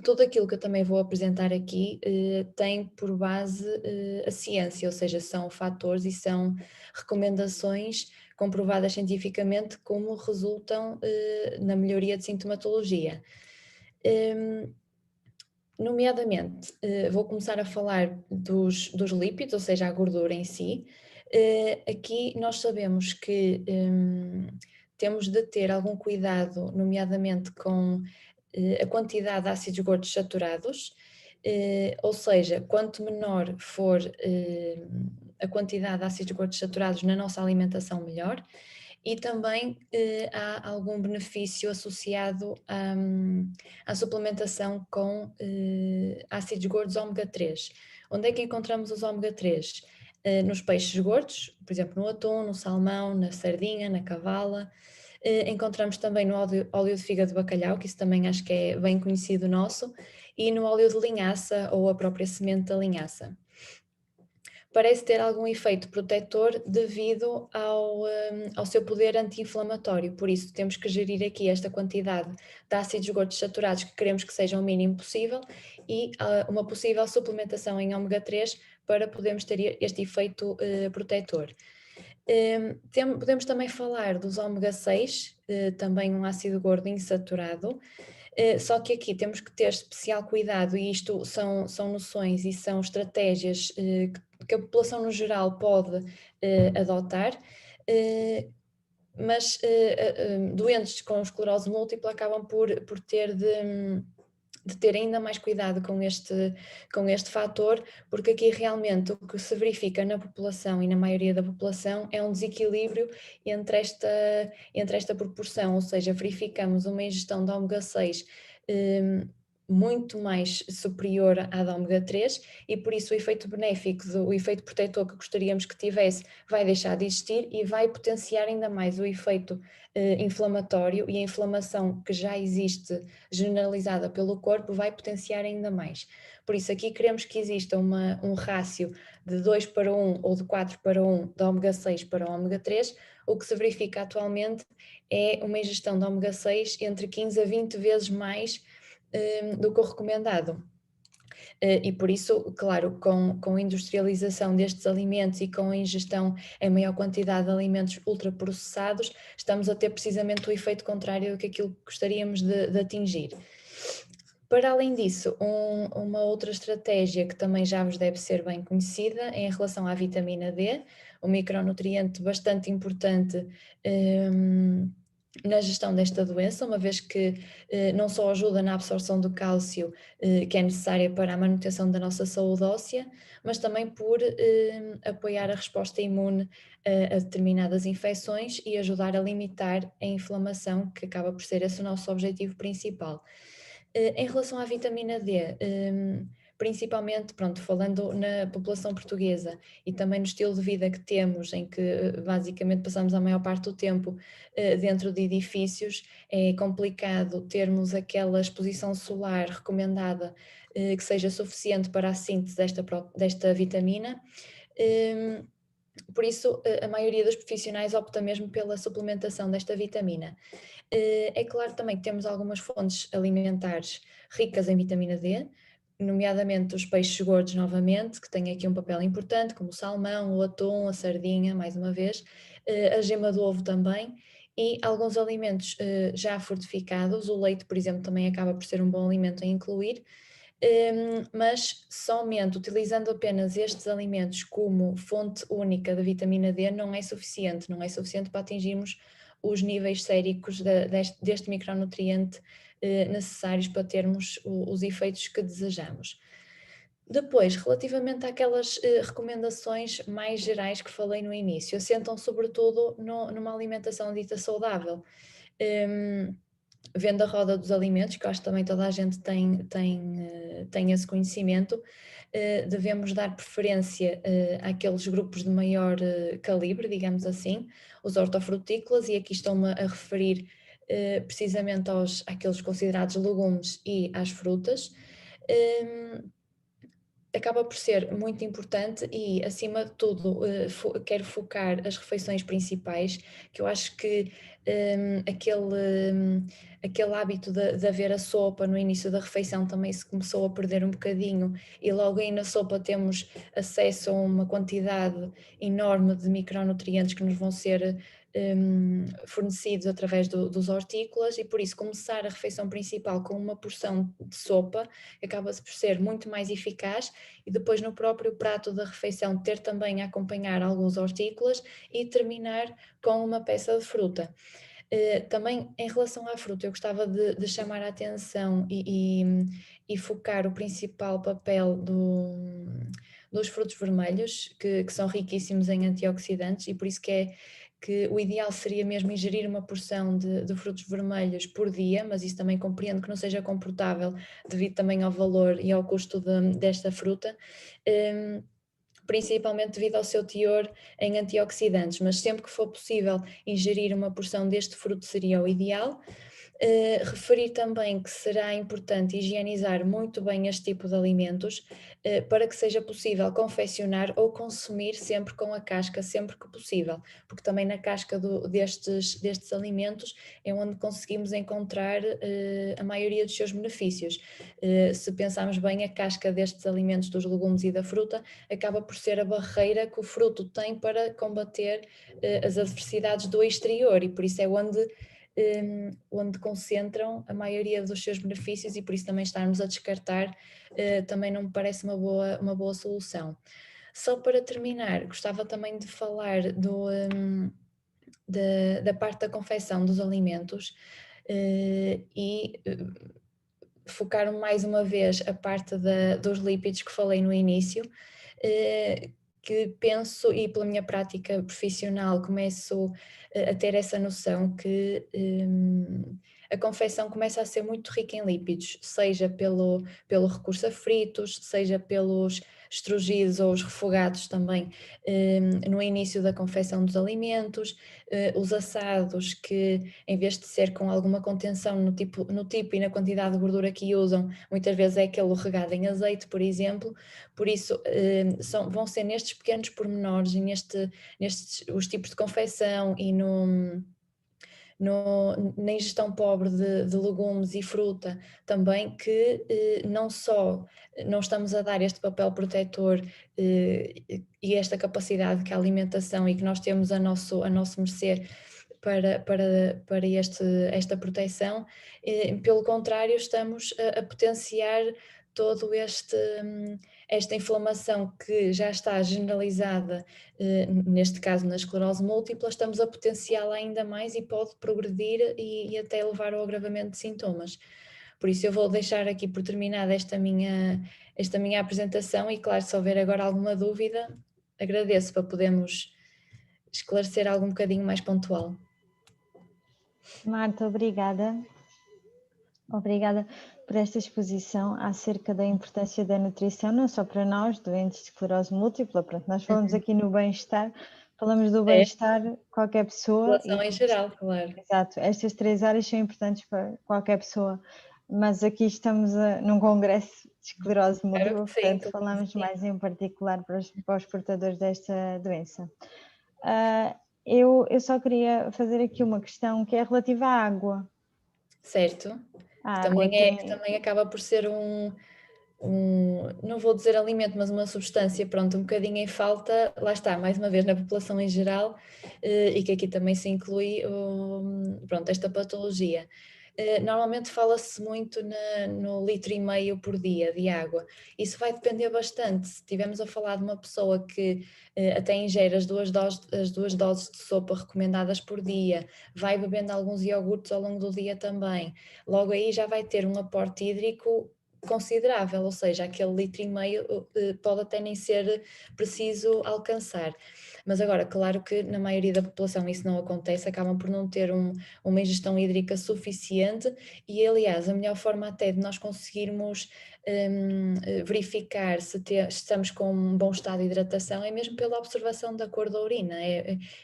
[SPEAKER 5] tudo aquilo que eu também vou apresentar aqui tem por base a ciência, ou seja, são fatores e são recomendações comprovadas cientificamente como resultam na melhoria de sintomatologia. Nomeadamente, vou começar a falar dos lípidos, ou seja, a gordura em si. Aqui nós sabemos que temos de ter algum cuidado, nomeadamente com a quantidade de ácidos gordos saturados, ou seja, quanto menor for a quantidade de ácidos gordos saturados na nossa alimentação, melhor. E também há algum benefício associado à suplementação com ácidos gordos ômega 3. Onde é que encontramos os ômega 3? Nos peixes gordos, por exemplo, no atum, no salmão, na sardinha, na cavala. Encontramos também no óleo de fígado de bacalhau, que isso também acho que é bem conhecido nosso, e no óleo de linhaça ou a própria semente da linhaça. Parece ter algum efeito protetor devido ao seu poder anti-inflamatório, por isso temos que gerir aqui esta quantidade de ácidos gordos saturados que queremos que seja o mínimo possível e uma possível suplementação em ômega 3 para podermos ter este efeito protetor. Podemos também falar dos ômega 6, também um ácido gordo insaturado, só que aqui temos que ter especial cuidado e isto são noções e são estratégias que a população no geral pode adotar, mas doentes com esclerose múltipla acabam por ter de ter ainda mais cuidado com este fator, porque aqui realmente o que se verifica na população e na maioria da população é um desequilíbrio entre esta proporção, ou seja, verificamos uma ingestão de ômega 6 muito mais superior à da ômega 3 e por isso o efeito benéfico, o efeito protetor que gostaríamos que tivesse vai deixar de existir e vai potenciar ainda mais o efeito inflamatório e a inflamação que já existe generalizada pelo corpo vai potenciar ainda mais. Por isso aqui queremos que exista um rácio de 2:1 ou de 4:1 de ômega 6 para ômega 3, o que se verifica atualmente é uma ingestão de ômega 6 entre 15 a 20 vezes mais do que o recomendado. E por isso, claro, com a industrialização destes alimentos e com a ingestão em maior quantidade de alimentos ultraprocessados, estamos a ter precisamente o efeito contrário do que aquilo que gostaríamos de atingir. Para além disso, uma outra estratégia que também já vos deve ser bem conhecida é em relação à vitamina D, um micronutriente bastante importante na gestão desta doença, uma vez que não só ajuda na absorção do cálcio que é necessária para a manutenção da nossa saúde óssea, mas também por apoiar a resposta imune a determinadas infecções e ajudar a limitar a inflamação, que acaba por ser esse o nosso objetivo principal. Em relação à vitamina D, principalmente, pronto, falando na população portuguesa e também no estilo de vida que temos, em que basicamente passamos a maior parte do tempo dentro de edifícios, é complicado termos aquela exposição solar recomendada que seja suficiente para a síntese desta vitamina. Por isso, a maioria dos profissionais opta mesmo pela suplementação desta vitamina. É claro também que temos algumas fontes alimentares ricas em vitamina D, nomeadamente os peixes gordos novamente, que têm aqui um papel importante, como o salmão, o atum, a sardinha, mais uma vez, a gema do ovo também, e alguns alimentos já fortificados, o leite, por exemplo, também acaba por ser um bom alimento a incluir, mas somente utilizando apenas estes alimentos como fonte única da vitamina D não é suficiente para atingirmos os níveis séricos deste micronutriente necessários para termos os efeitos que desejamos. Depois, relativamente àquelas recomendações mais gerais que falei no início, assentam sobretudo numa alimentação dita saudável. Vendo a roda dos alimentos, que eu acho que também toda a gente tem esse conhecimento, devemos dar preferência àqueles grupos de maior calibre, digamos assim, os hortofrutícolas, e aqui estou-me a referir precisamente àqueles considerados legumes e às frutas. acaba por ser muito importante e, acima de tudo, quero focar as refeições principais, que eu acho que aquele hábito de haver a sopa no início da refeição também se começou a perder um bocadinho, e logo aí na sopa temos acesso a uma quantidade enorme de micronutrientes que nos vão ser fornecidos através dos hortícolas, e por isso começar a refeição principal com uma porção de sopa acaba-se por ser muito mais eficaz, e depois no próprio prato da refeição ter também a acompanhar alguns hortícolas e terminar com uma peça de fruta. Também em relação à fruta, eu gostava de chamar a atenção e focar o principal papel dos frutos vermelhos, que são riquíssimos em antioxidantes, e por isso que o ideal seria mesmo ingerir uma porção de frutos vermelhos por dia, mas isso também compreendo que não seja confortável devido também ao valor e ao custo desta fruta, principalmente devido ao seu teor em antioxidantes, mas sempre que for possível ingerir uma porção deste fruto seria o ideal. Referir também que será importante higienizar muito bem este tipo de alimentos para que seja possível confeccionar ou consumir sempre com a casca, sempre que possível, porque também na casca destes alimentos é onde conseguimos encontrar a maioria dos seus benefícios. Se pensarmos bem, a casca destes alimentos, dos legumes e da fruta, acaba por ser a barreira que o fruto tem para combater as adversidades do exterior, e por isso é onde concentram a maioria dos seus benefícios, e por isso também estarmos a descartar também não me parece uma boa solução. Só para terminar, gostava também de falar da parte da confecção dos alimentos e focar mais uma vez a parte dos lípidos que falei no início, que penso, e pela minha prática profissional começo a ter essa noção que a confecção começa a ser muito rica em lípidos, seja pelo recurso a fritos, seja pelos estrugidos ou os refogados também no início da confecção dos alimentos, os assados que, em vez de ser com alguma contenção no tipo e na quantidade de gordura que usam, muitas vezes é aquele regado em azeite, por exemplo. Por isso vão ser nestes pequenos pormenores e nestes os tipos de confecção e na ingestão pobre de legumes e fruta também, que não só não estamos a dar este papel protetor e esta capacidade que a alimentação e que nós temos a nosso mercê para esta proteção, pelo contrário, estamos a potenciar todo esta inflamação que já está generalizada, neste caso na esclerose múltipla, estamos a potenciá-la ainda mais e pode progredir e até levar ao agravamento de sintomas. Por isso eu vou deixar aqui por terminada esta minha apresentação, e claro, se houver agora alguma dúvida, agradeço para podermos esclarecer algo um bocadinho mais pontual.
[SPEAKER 1] Marta, obrigada. Obrigada por esta exposição acerca da importância da nutrição, não só para nós, doentes de esclerose múltipla. Pronto, nós falamos aqui no bem-estar, falamos do bem-estar de qualquer pessoa.
[SPEAKER 5] População em geral, claro.
[SPEAKER 1] Exato, estas 3 áreas são importantes para qualquer pessoa, mas aqui estamos num congresso de esclerose múltipla, portanto falamos mais em particular para os portadores desta doença. Eu só queria fazer aqui uma questão que é relativa à água.
[SPEAKER 5] Certo. Também acaba por ser não vou dizer alimento, mas uma substância, pronto, um bocadinho em falta, lá está, mais uma vez, na população em geral, e que aqui também se inclui, pronto, esta patologia. Normalmente fala-se muito no 1,5 litro por dia de água. Isso vai depender bastante. Se estivermos a falar de uma pessoa que até ingere as duas doses de sopa recomendadas por dia, vai bebendo alguns iogurtes ao longo do dia também, logo aí já vai ter um aporte hídrico considerável, ou seja, aquele 1,5 litro pode até nem ser preciso alcançar. Mas agora, claro que na maioria da população isso não acontece, acabam por não ter uma ingestão hídrica suficiente, e aliás a melhor forma até de nós conseguirmos verificar se estamos com um bom estado de hidratação é mesmo pela observação da cor da urina.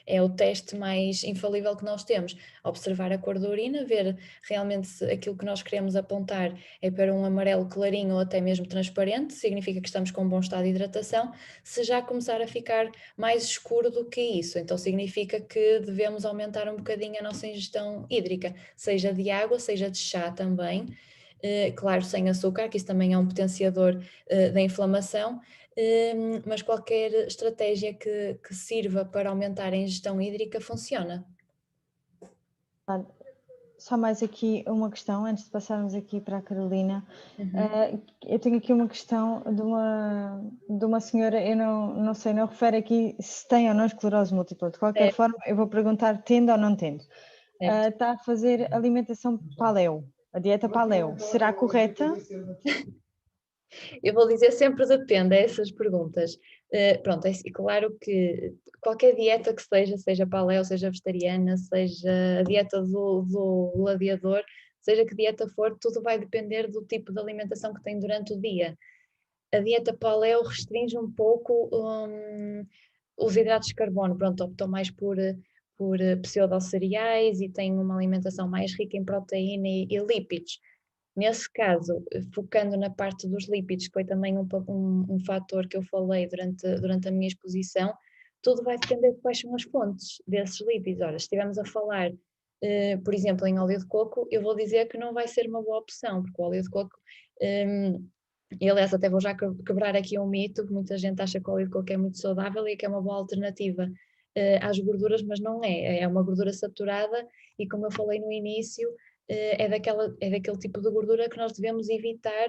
[SPEAKER 5] É o teste mais infalível que nós temos, observar a cor da urina, ver realmente se aquilo que nós queremos apontar é para um amarelo amarelo clarinho ou até mesmo transparente, significa que estamos com um bom estado de hidratação. Se já começar a ficar mais escuro do que isso, então significa que devemos aumentar um bocadinho a nossa ingestão hídrica, seja de água, seja de chá também, claro, sem açúcar, que isso também é um potenciador da inflamação, mas qualquer estratégia que sirva para aumentar a ingestão hídrica funciona.
[SPEAKER 1] Só mais aqui uma questão, antes de passarmos aqui para a Carolina.
[SPEAKER 5] Uhum.
[SPEAKER 1] Eu tenho aqui uma questão de uma senhora, eu não sei, não refere aqui se tem ou não esclerose múltipla. De qualquer
[SPEAKER 5] Certo.
[SPEAKER 1] forma, eu vou perguntar tendo ou não tendo.
[SPEAKER 5] Certo.
[SPEAKER 1] Está a fazer alimentação paleo, a dieta paleo. Será correta?
[SPEAKER 5] Eu vou dizer sempre depende a essas perguntas. Pronto, claro que qualquer dieta que seja paleo, seja vegetariana, seja a dieta do gladiador, seja que dieta for, tudo vai depender do tipo de alimentação que tem durante o dia. A dieta paleo restringe um pouco os hidratos de carbono, pronto, optou mais por pseudocereais e tem uma alimentação mais rica em proteína e lípidos. Nesse caso, focando na parte dos lípidos, que foi também um fator que eu falei durante a minha exposição, tudo vai depender de quais são as fontes desses lípidos. Ora, se estivermos a falar, por exemplo, em óleo de coco, eu vou dizer que não vai ser uma boa opção, porque o óleo de coco, e aliás até vou já quebrar aqui um mito, que muita gente acha que o óleo de coco é muito saudável e que é uma boa alternativa às gorduras, mas não é. É uma gordura saturada e, como eu falei no início, é daquele tipo de gordura que nós devemos evitar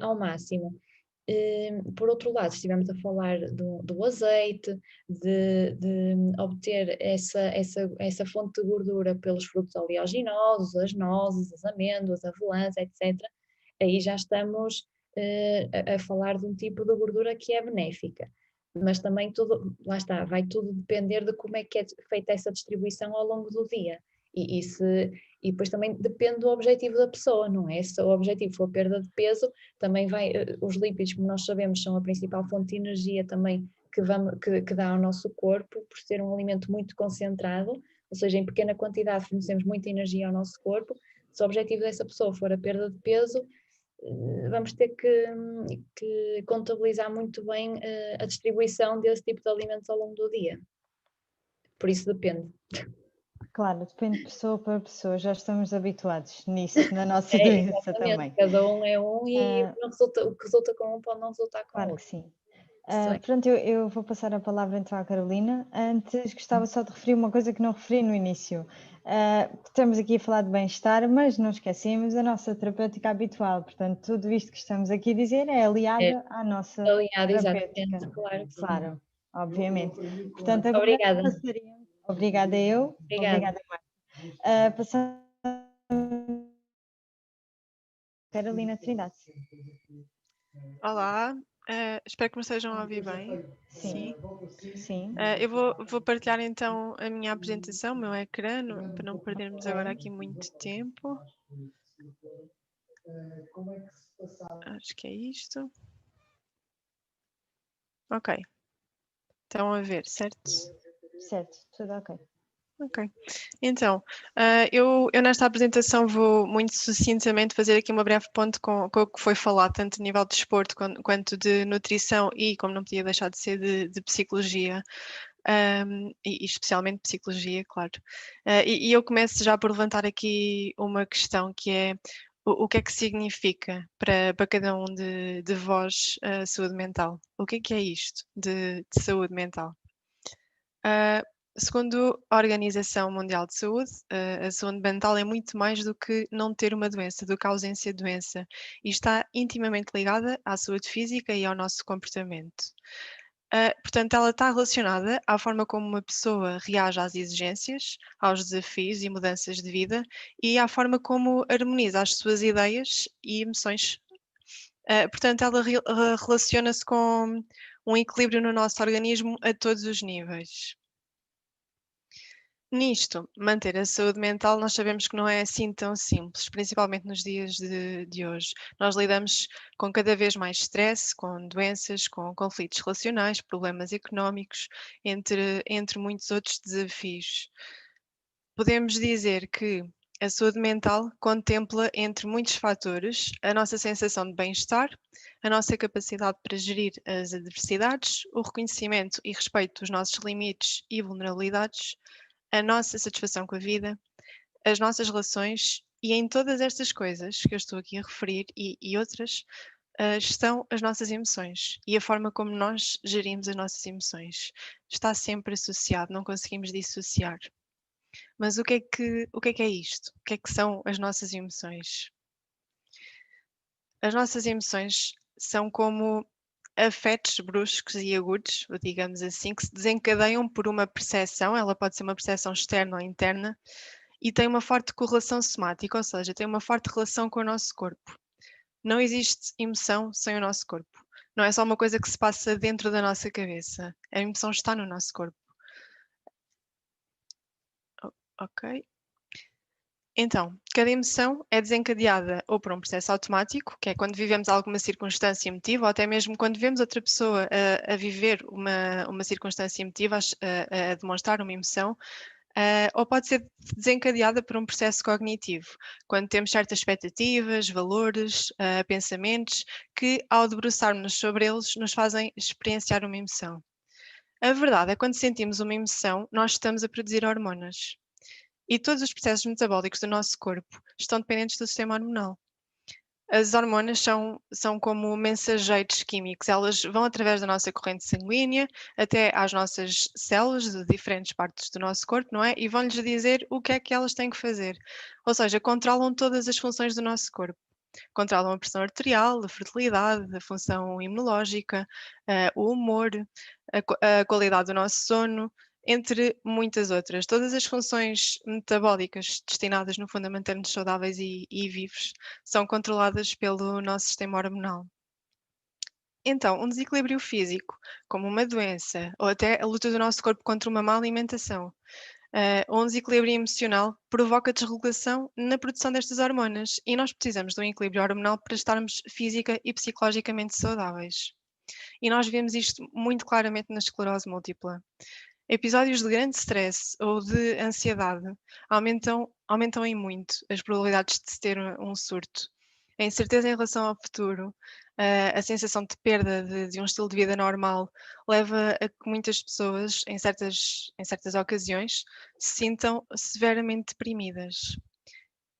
[SPEAKER 5] ao máximo. Por outro lado, se estivermos a falar do azeite, de obter essa fonte de gordura pelos frutos oleaginosos, as nozes, as amêndoas, a avelãs, etc., aí já estamos a falar de um tipo de gordura que é benéfica. Mas também tudo, lá está, vai tudo depender de como é que é feita essa distribuição ao longo do dia. E depois também depende do objetivo da pessoa, não é? Se o objetivo for perda de peso, também os lípidos, como nós sabemos, são a principal fonte de energia também que dá ao nosso corpo, por ser um alimento muito concentrado, ou seja, em pequena quantidade fornecemos muita energia ao nosso corpo. Se o objetivo dessa pessoa for a perda de peso, vamos ter que contabilizar muito bem a distribuição desse tipo de alimentos ao longo do dia. Por isso depende.
[SPEAKER 1] Claro, depende de pessoa para pessoa, já estamos habituados nisso, na nossa doença também.
[SPEAKER 5] Cada um é um e o que resulta com um pode não resultar com
[SPEAKER 1] Claro
[SPEAKER 5] outro.
[SPEAKER 1] que sim. Pronto, eu vou passar a palavra então à Carolina. Antes gostava só de referir uma coisa que não referi no início. Estamos aqui a falar de bem-estar, mas não esquecemos a nossa terapêutica habitual. Portanto, tudo isto que estamos aqui a dizer é aliado à nossa
[SPEAKER 5] Aliado,
[SPEAKER 1] terapêutica.
[SPEAKER 5] exatamente, claro que sim.
[SPEAKER 1] Claro, obviamente. Portanto, agora
[SPEAKER 5] Obrigada.
[SPEAKER 1] passaríamos. Obrigada eu.
[SPEAKER 5] Obrigada.
[SPEAKER 1] Marta. Passando Carolina Trindade.
[SPEAKER 4] Olá, espero que me estejam a ouvir bem.
[SPEAKER 1] Sim.
[SPEAKER 4] Eu vou partilhar então a minha apresentação, o meu ecrã, para não perdermos agora aqui muito tempo. Acho que é isto. Ok. Estão a ver, certo?
[SPEAKER 1] Certo, tudo ok.
[SPEAKER 4] Ok. Então, eu nesta apresentação vou muito sucintamente fazer aqui uma breve ponte com o que foi falado, tanto a nível de desporto quanto de nutrição e, como não podia deixar de ser, de psicologia, e especialmente psicologia, claro. E eu começo já por levantar aqui uma questão que é o que é que significa para cada um de vós a saúde mental? O que é isto de saúde mental? Segundo a Organização Mundial de Saúde, a saúde mental é muito mais do que não ter uma doença, do que a ausência de doença, e está intimamente ligada à saúde física e ao nosso comportamento. Portanto, ela está relacionada à forma como uma pessoa reage às exigências, aos desafios e mudanças de vida e à forma como harmoniza as suas ideias e emoções. Portanto, ela relaciona-se com um equilíbrio no nosso organismo a todos os níveis. Nisto, manter a saúde mental, nós sabemos que não é assim tão simples, principalmente nos dias de hoje. Nós lidamos com cada vez mais stress, com doenças, com conflitos relacionais, problemas económicos, entre muitos outros desafios. Podemos dizer que A saúde mental contempla, entre muitos fatores, a nossa sensação de bem-estar, a nossa capacidade para gerir as adversidades, o reconhecimento e respeito dos nossos limites e vulnerabilidades, a nossa satisfação com a vida, as nossas relações, e em todas estas coisas que eu estou aqui a referir e outras, estão as nossas emoções e a forma como nós gerimos as nossas emoções. Está sempre associado, não conseguimos dissociar. Mas o que é isto? O que é que são as nossas emoções? As nossas emoções são como afetos bruscos e agudos, ou digamos assim, que se desencadeiam por uma percepção, ela pode ser uma percepção externa ou interna, e tem uma forte correlação somática, ou seja, tem uma forte relação com o nosso corpo. Não existe emoção sem o nosso corpo. Não é só uma coisa que se passa dentro da nossa cabeça. A emoção está no nosso corpo. Ok. Então, cada emoção é desencadeada ou por um processo automático, que é quando vivemos alguma circunstância emotiva, ou até mesmo quando vemos outra pessoa a viver uma circunstância emotiva, a demonstrar uma emoção, ou pode ser desencadeada por um processo cognitivo, quando temos certas expectativas, valores, pensamentos, que ao debruçarmos sobre eles nos fazem experienciar uma emoção. A verdade é que quando sentimos uma emoção, nós estamos a produzir hormonas. E todos os processos metabólicos do nosso corpo estão dependentes do sistema hormonal. As hormonas são como mensageiros químicos, elas vão através da nossa corrente sanguínea até às nossas células de diferentes partes do nosso corpo, não é? E vão-lhes dizer o que é que elas têm que fazer. Ou seja, controlam todas as funções do nosso corpo. Controlam a pressão arterial, a fertilidade, a função imunológica, o humor, a qualidade do nosso sono, entre muitas outras. Todas as funções metabólicas destinadas, no fundo, a manter-nos saudáveis e vivos, são controladas pelo nosso sistema hormonal. Então, um desequilíbrio físico, como uma doença, ou até a luta do nosso corpo contra uma má alimentação, ou um desequilíbrio emocional, provoca desregulação na produção destas hormonas, e nós precisamos de um equilíbrio hormonal para estarmos física e psicologicamente saudáveis. E nós vemos isto muito claramente na esclerose múltipla. Episódios de grande stress ou de ansiedade aumentam em muito as probabilidades de se ter um surto. A incerteza em relação ao futuro, a sensação de perda de um estilo de vida normal, leva a que muitas pessoas, em certas ocasiões, se sintam severamente deprimidas.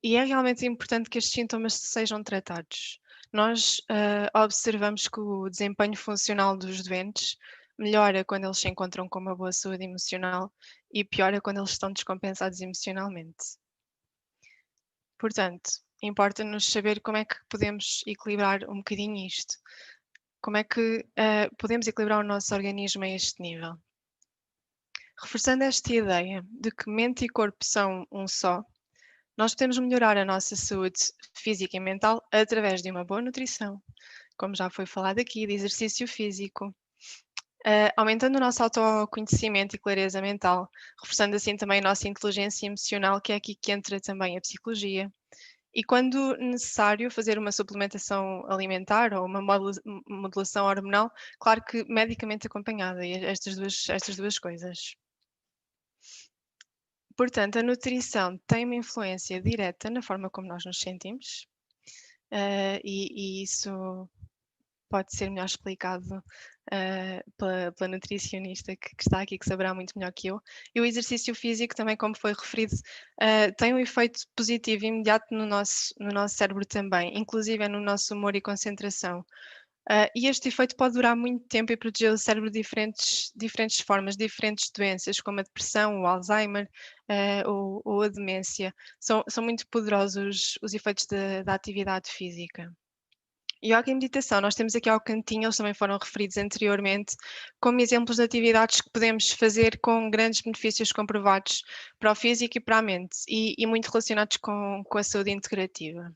[SPEAKER 4] E é realmente importante que estes sintomas sejam tratados. Nós observamos que o desempenho funcional dos doentes melhora quando eles se encontram com uma boa saúde emocional e piora quando eles estão descompensados emocionalmente. Portanto, importa-nos saber como é que podemos equilibrar um bocadinho isto. Como é que podemos equilibrar o nosso organismo a este nível? Reforçando esta ideia de que mente e corpo são um só, nós podemos melhorar a nossa saúde física e mental através de uma boa nutrição, como já foi falado aqui, de exercício físico, aumentando o nosso autoconhecimento e clareza mental, reforçando assim também a nossa inteligência emocional, que é aqui que entra também a psicologia. E quando necessário, fazer uma suplementação alimentar ou uma modulação hormonal, claro que medicamente acompanhada, e estas duas coisas. Portanto, a nutrição tem uma influência direta na forma como nós nos sentimos, e isso pode ser melhor explicado pela nutricionista que está aqui, que saberá muito melhor que eu. E o exercício físico também, como foi referido, tem um efeito positivo imediato no nosso cérebro também, inclusive no nosso humor e concentração. E este efeito pode durar muito tempo e proteger o cérebro de diferentes formas, diferentes doenças, como a depressão, o Alzheimer ou a demência. São muito poderosos os efeitos da atividade física. Yoga e meditação, nós temos aqui ao cantinho, eles também foram referidos anteriormente, como exemplos de atividades que podemos fazer com grandes benefícios comprovados para o físico e para a mente, e muito relacionados com a saúde integrativa.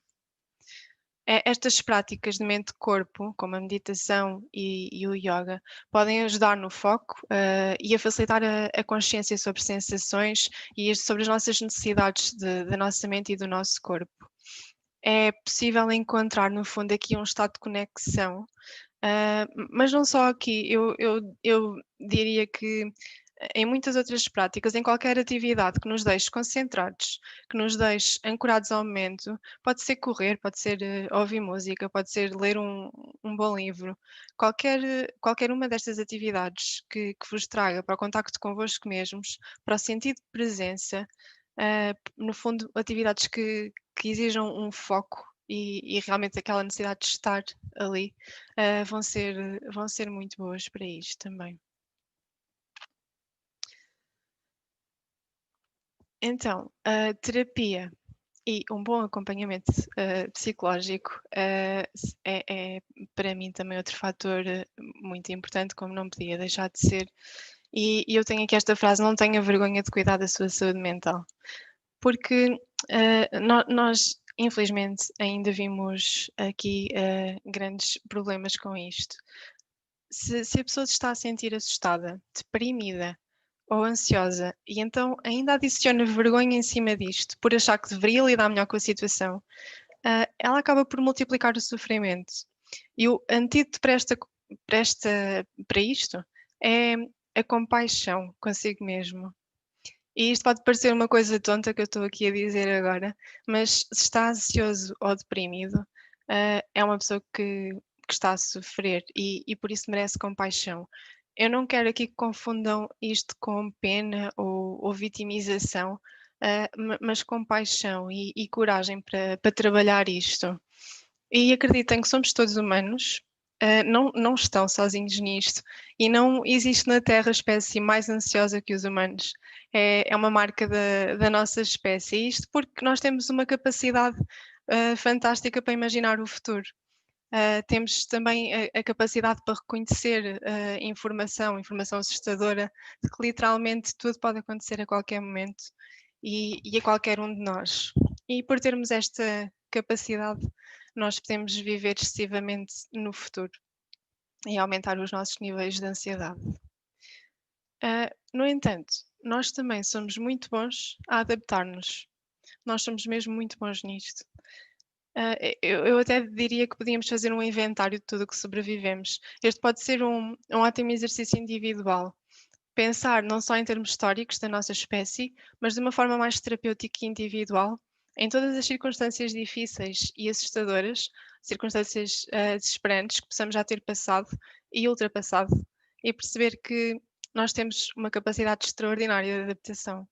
[SPEAKER 4] Estas práticas de mente-corpo, como a meditação e o yoga, podem ajudar no foco e a facilitar a consciência sobre sensações e sobre as nossas necessidades da nossa mente e do nosso corpo. É possível encontrar, no fundo, aqui um estado de conexão, mas não só aqui. Eu diria que em muitas outras práticas, em qualquer atividade que nos deixe concentrados, que nos deixe ancorados ao momento, pode ser correr, pode ser ouvir música, pode ser ler um bom livro, qualquer uma destas atividades que vos traga para o contacto convosco mesmos, para o sentido de presença, no fundo, atividades que exijam um foco e realmente aquela necessidade de estar ali, vão ser muito boas para isto também. Então, a terapia e um bom acompanhamento psicológico é para mim também outro fator muito importante, como não podia deixar de ser. E eu tenho aqui esta frase: não tenha vergonha de cuidar da sua saúde mental. Porque nós, infelizmente, ainda vimos aqui grandes problemas com isto. Se a pessoa se está a sentir assustada, deprimida, ou ansiosa, e então ainda adiciona vergonha em cima disto, por achar que deveria lidar melhor com a situação, ela acaba por multiplicar o sofrimento. E o antídoto para isto é a compaixão consigo mesmo. E isto pode parecer uma coisa tonta que eu estou aqui a dizer agora, mas se está ansioso ou deprimido, é uma pessoa que está a sofrer e por isso merece compaixão. Eu não quero aqui que confundam isto com pena ou vitimização, mas compaixão e coragem para trabalhar isto. E acreditem que somos todos humanos, não estão sozinhos nisto e não existe na Terra espécie mais ansiosa que os humanos. É uma marca da nossa espécie. E isto porque nós temos uma capacidade fantástica para imaginar o futuro. Temos também a capacidade para reconhecer informação assustadora, de que literalmente tudo pode acontecer a qualquer momento e a qualquer um de nós. E por termos esta capacidade, nós podemos viver excessivamente no futuro e aumentar os nossos níveis de ansiedade. No entanto, nós também somos muito bons a adaptar-nos. Nós somos mesmo muito bons nisto. Eu até diria que podíamos fazer um inventário de tudo o que sobrevivemos. Este pode ser um ótimo exercício individual. Pensar não só em termos históricos da nossa espécie, mas de uma forma mais terapêutica e individual, em todas as circunstâncias difíceis e assustadoras, circunstâncias desesperantes que possamos já ter passado e ultrapassado, e perceber que nós temos uma capacidade extraordinária de adaptação.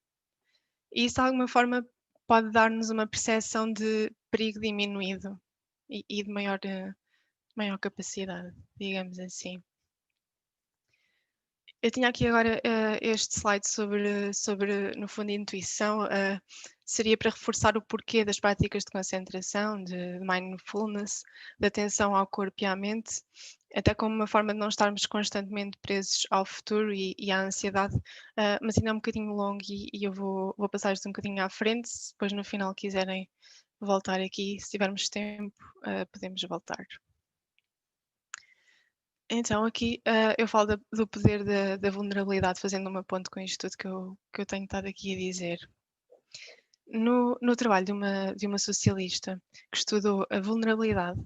[SPEAKER 4] E isso, de alguma forma, pode dar-nos uma percepção de perigo diminuído e de maior capacidade, digamos assim. Eu tinha aqui agora este slide sobre, no fundo, a intuição. Seria para reforçar o porquê das práticas de concentração, de mindfulness, de atenção ao corpo e à mente, até como uma forma de não estarmos constantemente presos ao futuro e à ansiedade, mas ainda é um bocadinho longo e eu vou passar isto um bocadinho à frente. Se depois no final quiserem voltar aqui, se tivermos tempo, podemos voltar. Então aqui eu falo do poder da vulnerabilidade, fazendo uma ponte com isto tudo que eu tenho estado aqui a dizer. No trabalho de uma socialista que estudou a vulnerabilidade,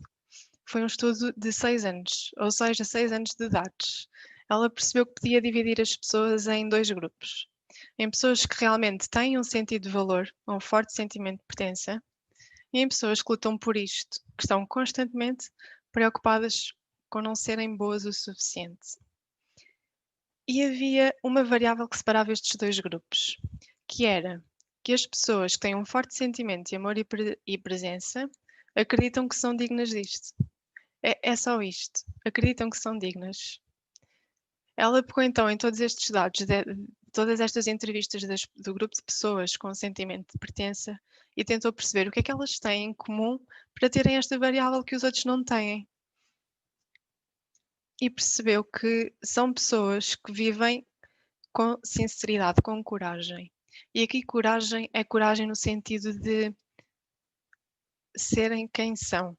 [SPEAKER 4] foi um estudo de 6 anos, ou seja, 6 anos de idade. Ela percebeu que podia dividir as pessoas em 2 grupos. Em pessoas que realmente têm um sentido de valor, um forte sentimento de pertença, e em pessoas que lutam por isto, que estão constantemente preocupadas com não serem boas o suficiente. E havia uma variável que separava estes 2 grupos, que era que as pessoas que têm um forte sentimento de amor e presença acreditam que são dignas disto. É só isto. Acreditam que são dignas. Ela pegou então em todos estes dados, todas estas entrevistas do grupo de pessoas com sentimento de pertença e tentou perceber o que é que elas têm em comum para terem esta variável que os outros não têm. E percebeu que são pessoas que vivem com sinceridade, com coragem. E aqui coragem é coragem no sentido de serem quem são.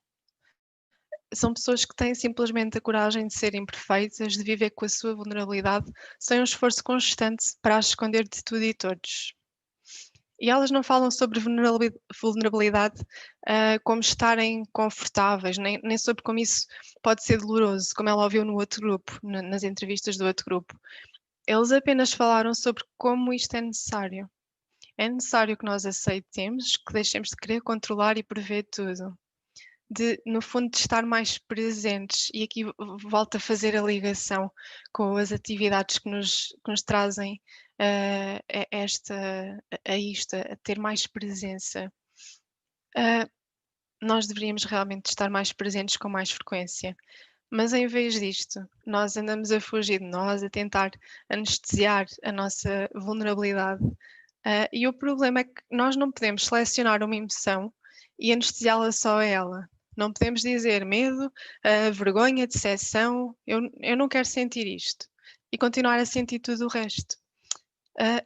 [SPEAKER 4] São pessoas que têm simplesmente a coragem de serem perfeitas, de viver com a sua vulnerabilidade, sem um esforço constante para as esconder de tudo e todos. E elas não falam sobre vulnerabilidade como estarem confortáveis, nem sobre como isso pode ser doloroso, como ela ouviu no outro grupo, nas entrevistas do outro grupo. Eles apenas falaram sobre como isto é necessário. É necessário que nós aceitemos, que deixemos de querer controlar e prever tudo. No fundo, de estar mais presentes, e aqui volto a fazer a ligação com as atividades que nos trazem a isto, a ter mais presença. Nós deveríamos realmente estar mais presentes com mais frequência. Mas em vez disto, nós andamos a fugir de nós, a tentar anestesiar a nossa vulnerabilidade. E o problema é que nós não podemos selecionar uma emoção e anestesiá-la só a ela. Não podemos dizer medo, vergonha, decepção, eu não quero sentir isto. E continuar a sentir tudo o resto.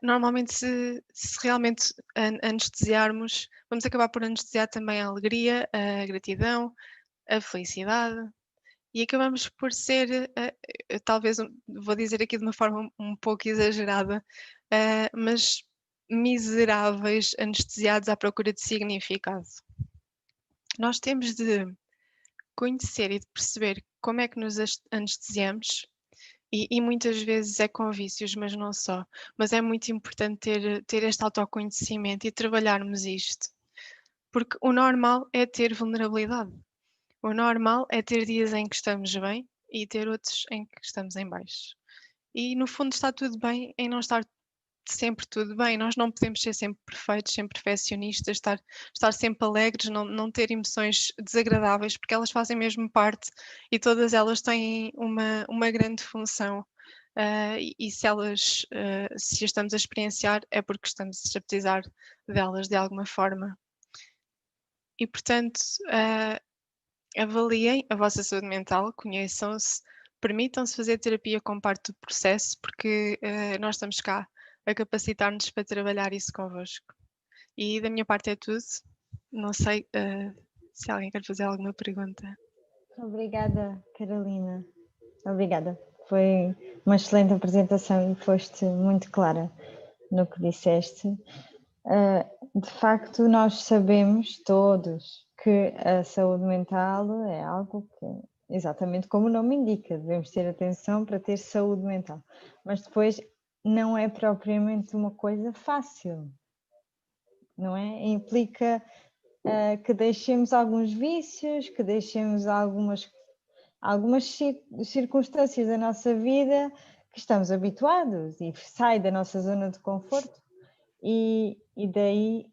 [SPEAKER 4] Normalmente, se realmente anestesiarmos, vamos acabar por anestesiar também a alegria, a gratidão, a felicidade. E acabamos por ser, talvez, vou dizer aqui de uma forma um pouco exagerada, mas miseráveis, anestesiados à procura de significado. Nós temos de conhecer e de perceber como é que nos anestesiamos, e muitas vezes é com vícios, mas não só. Mas é muito importante ter este autoconhecimento e trabalharmos isto. Porque o normal é ter vulnerabilidade. O normal é ter dias em que estamos bem e ter outros em que estamos em baixo. E no fundo está tudo bem em não estar sempre tudo bem. Nós não podemos ser sempre perfeitos, sempre perfeccionistas, estar sempre alegres, não ter emoções desagradáveis, porque elas fazem mesmo parte e todas elas têm uma grande função. E se as estamos a experienciar, é porque estamos a precisar delas de alguma forma. E portanto, avaliem a vossa saúde mental, conheçam-se, permitam-se fazer terapia como parte do processo, porque nós estamos cá a capacitar-nos para trabalhar isso convosco. E da minha parte é tudo. Não sei se alguém quer fazer alguma pergunta.
[SPEAKER 1] Obrigada, Carolina. Obrigada. Foi uma excelente apresentação e foste muito clara no que disseste. De facto, nós sabemos todos que a saúde mental é algo que, exatamente como o nome indica, devemos ter atenção para ter saúde mental. Mas depois não é propriamente uma coisa fácil, não é? Implica que deixemos alguns vícios, que deixemos algumas circunstâncias da nossa vida que estamos habituados e sai da nossa zona de conforto e daí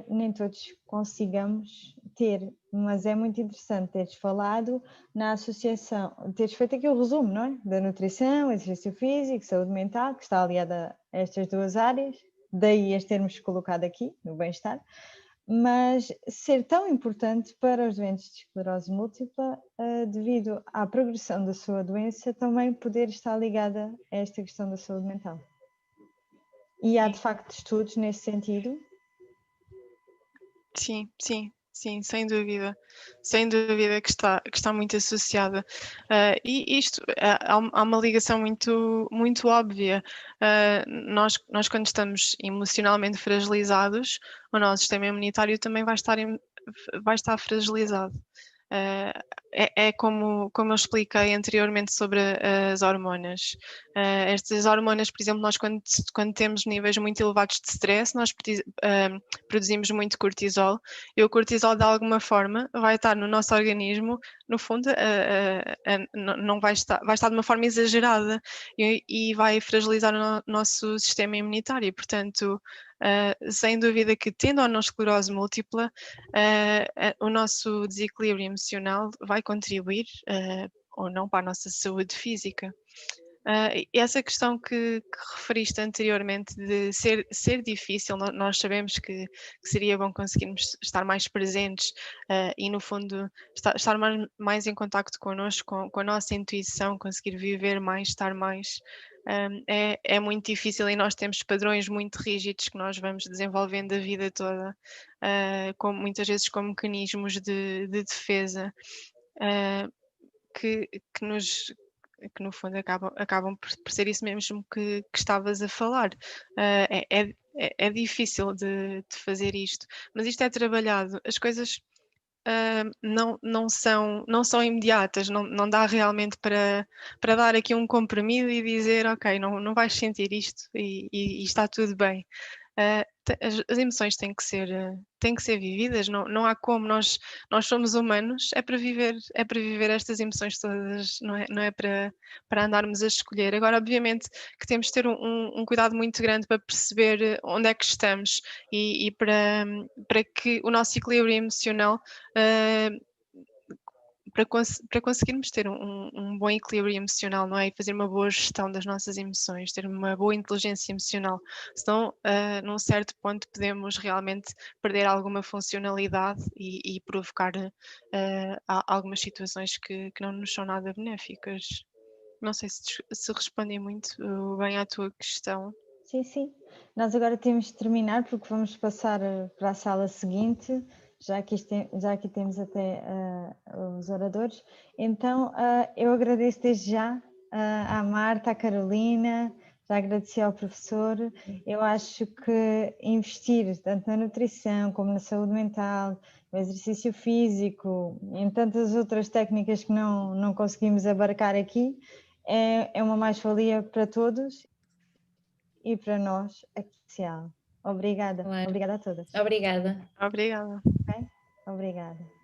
[SPEAKER 1] nem todos consigamos ter, mas é muito interessante teres falado na associação, teres feito aqui o resumo, não é? Da nutrição, exercício físico, saúde mental, que está aliada a estas duas áreas, daí as termos colocado aqui, no bem-estar, mas ser tão importante para os doentes de esclerose múltipla, devido à progressão da sua doença, também poder estar ligada a esta questão da saúde mental. E há de facto estudos nesse sentido?
[SPEAKER 4] Sim, sem dúvida. Sem dúvida que está muito associada. E isto, há uma ligação muito, muito óbvia. Nós quando estamos emocionalmente fragilizados, o nosso sistema imunitário também vai estar fragilizado. É como eu expliquei anteriormente sobre as hormonas. Estas hormonas, por exemplo, nós quando temos níveis muito elevados de stress, nós produzimos muito cortisol, e o cortisol de alguma forma vai estar no nosso organismo, no fundo, não vai estar de uma forma exagerada e vai fragilizar o nosso sistema imunitário. Portanto, sem dúvida que, tendo ou não esclerose múltipla, o nosso desequilíbrio emocional vai contribuir ou não para a nossa saúde física. E essa questão que referiste anteriormente de ser difícil, nós sabemos que seria bom conseguirmos estar mais presentes e, no fundo, estar mais em contacto connosco, com a nossa intuição, conseguir viver mais, estar mais. É muito difícil, e nós temos padrões muito rígidos que nós vamos desenvolvendo a vida toda, muitas vezes com mecanismos de defesa que no fundo acabam por ser isso mesmo que estavas a falar. É difícil de fazer isto, mas isto é trabalhado. As coisas não são imediatas, não dá realmente para dar aqui um comprimido e dizer, ok, não vais sentir isto e está tudo bem. As emoções têm que ser vividas, não há como, nós somos humanos, é para viver estas emoções todas, não é para andarmos a escolher. Agora, obviamente, que temos de ter um cuidado muito grande para perceber onde é que estamos e para que o nosso equilíbrio emocional, para conseguirmos ter um bom equilíbrio emocional, não é? E fazer uma boa gestão das nossas emoções, ter uma boa inteligência emocional. Senão, num certo ponto, podemos realmente perder alguma funcionalidade e provocar algumas situações que não nos são nada benéficas. Não sei se respondi muito bem à tua questão.
[SPEAKER 1] Sim, sim. Nós agora temos de terminar porque vamos passar para a sala seguinte, já aqui temos até os oradores. Então, eu agradeço desde já à Marta, à Carolina, já agradeci ao professor. Eu acho que investir tanto na nutrição como na saúde mental, no exercício físico, em tantas outras técnicas que não conseguimos abarcar aqui, é uma mais-valia para todos e para nós é especial. Obrigada.
[SPEAKER 5] Claro.
[SPEAKER 1] Obrigada a todas.
[SPEAKER 5] Obrigada.
[SPEAKER 4] Obrigada.
[SPEAKER 1] Okay? Obrigada.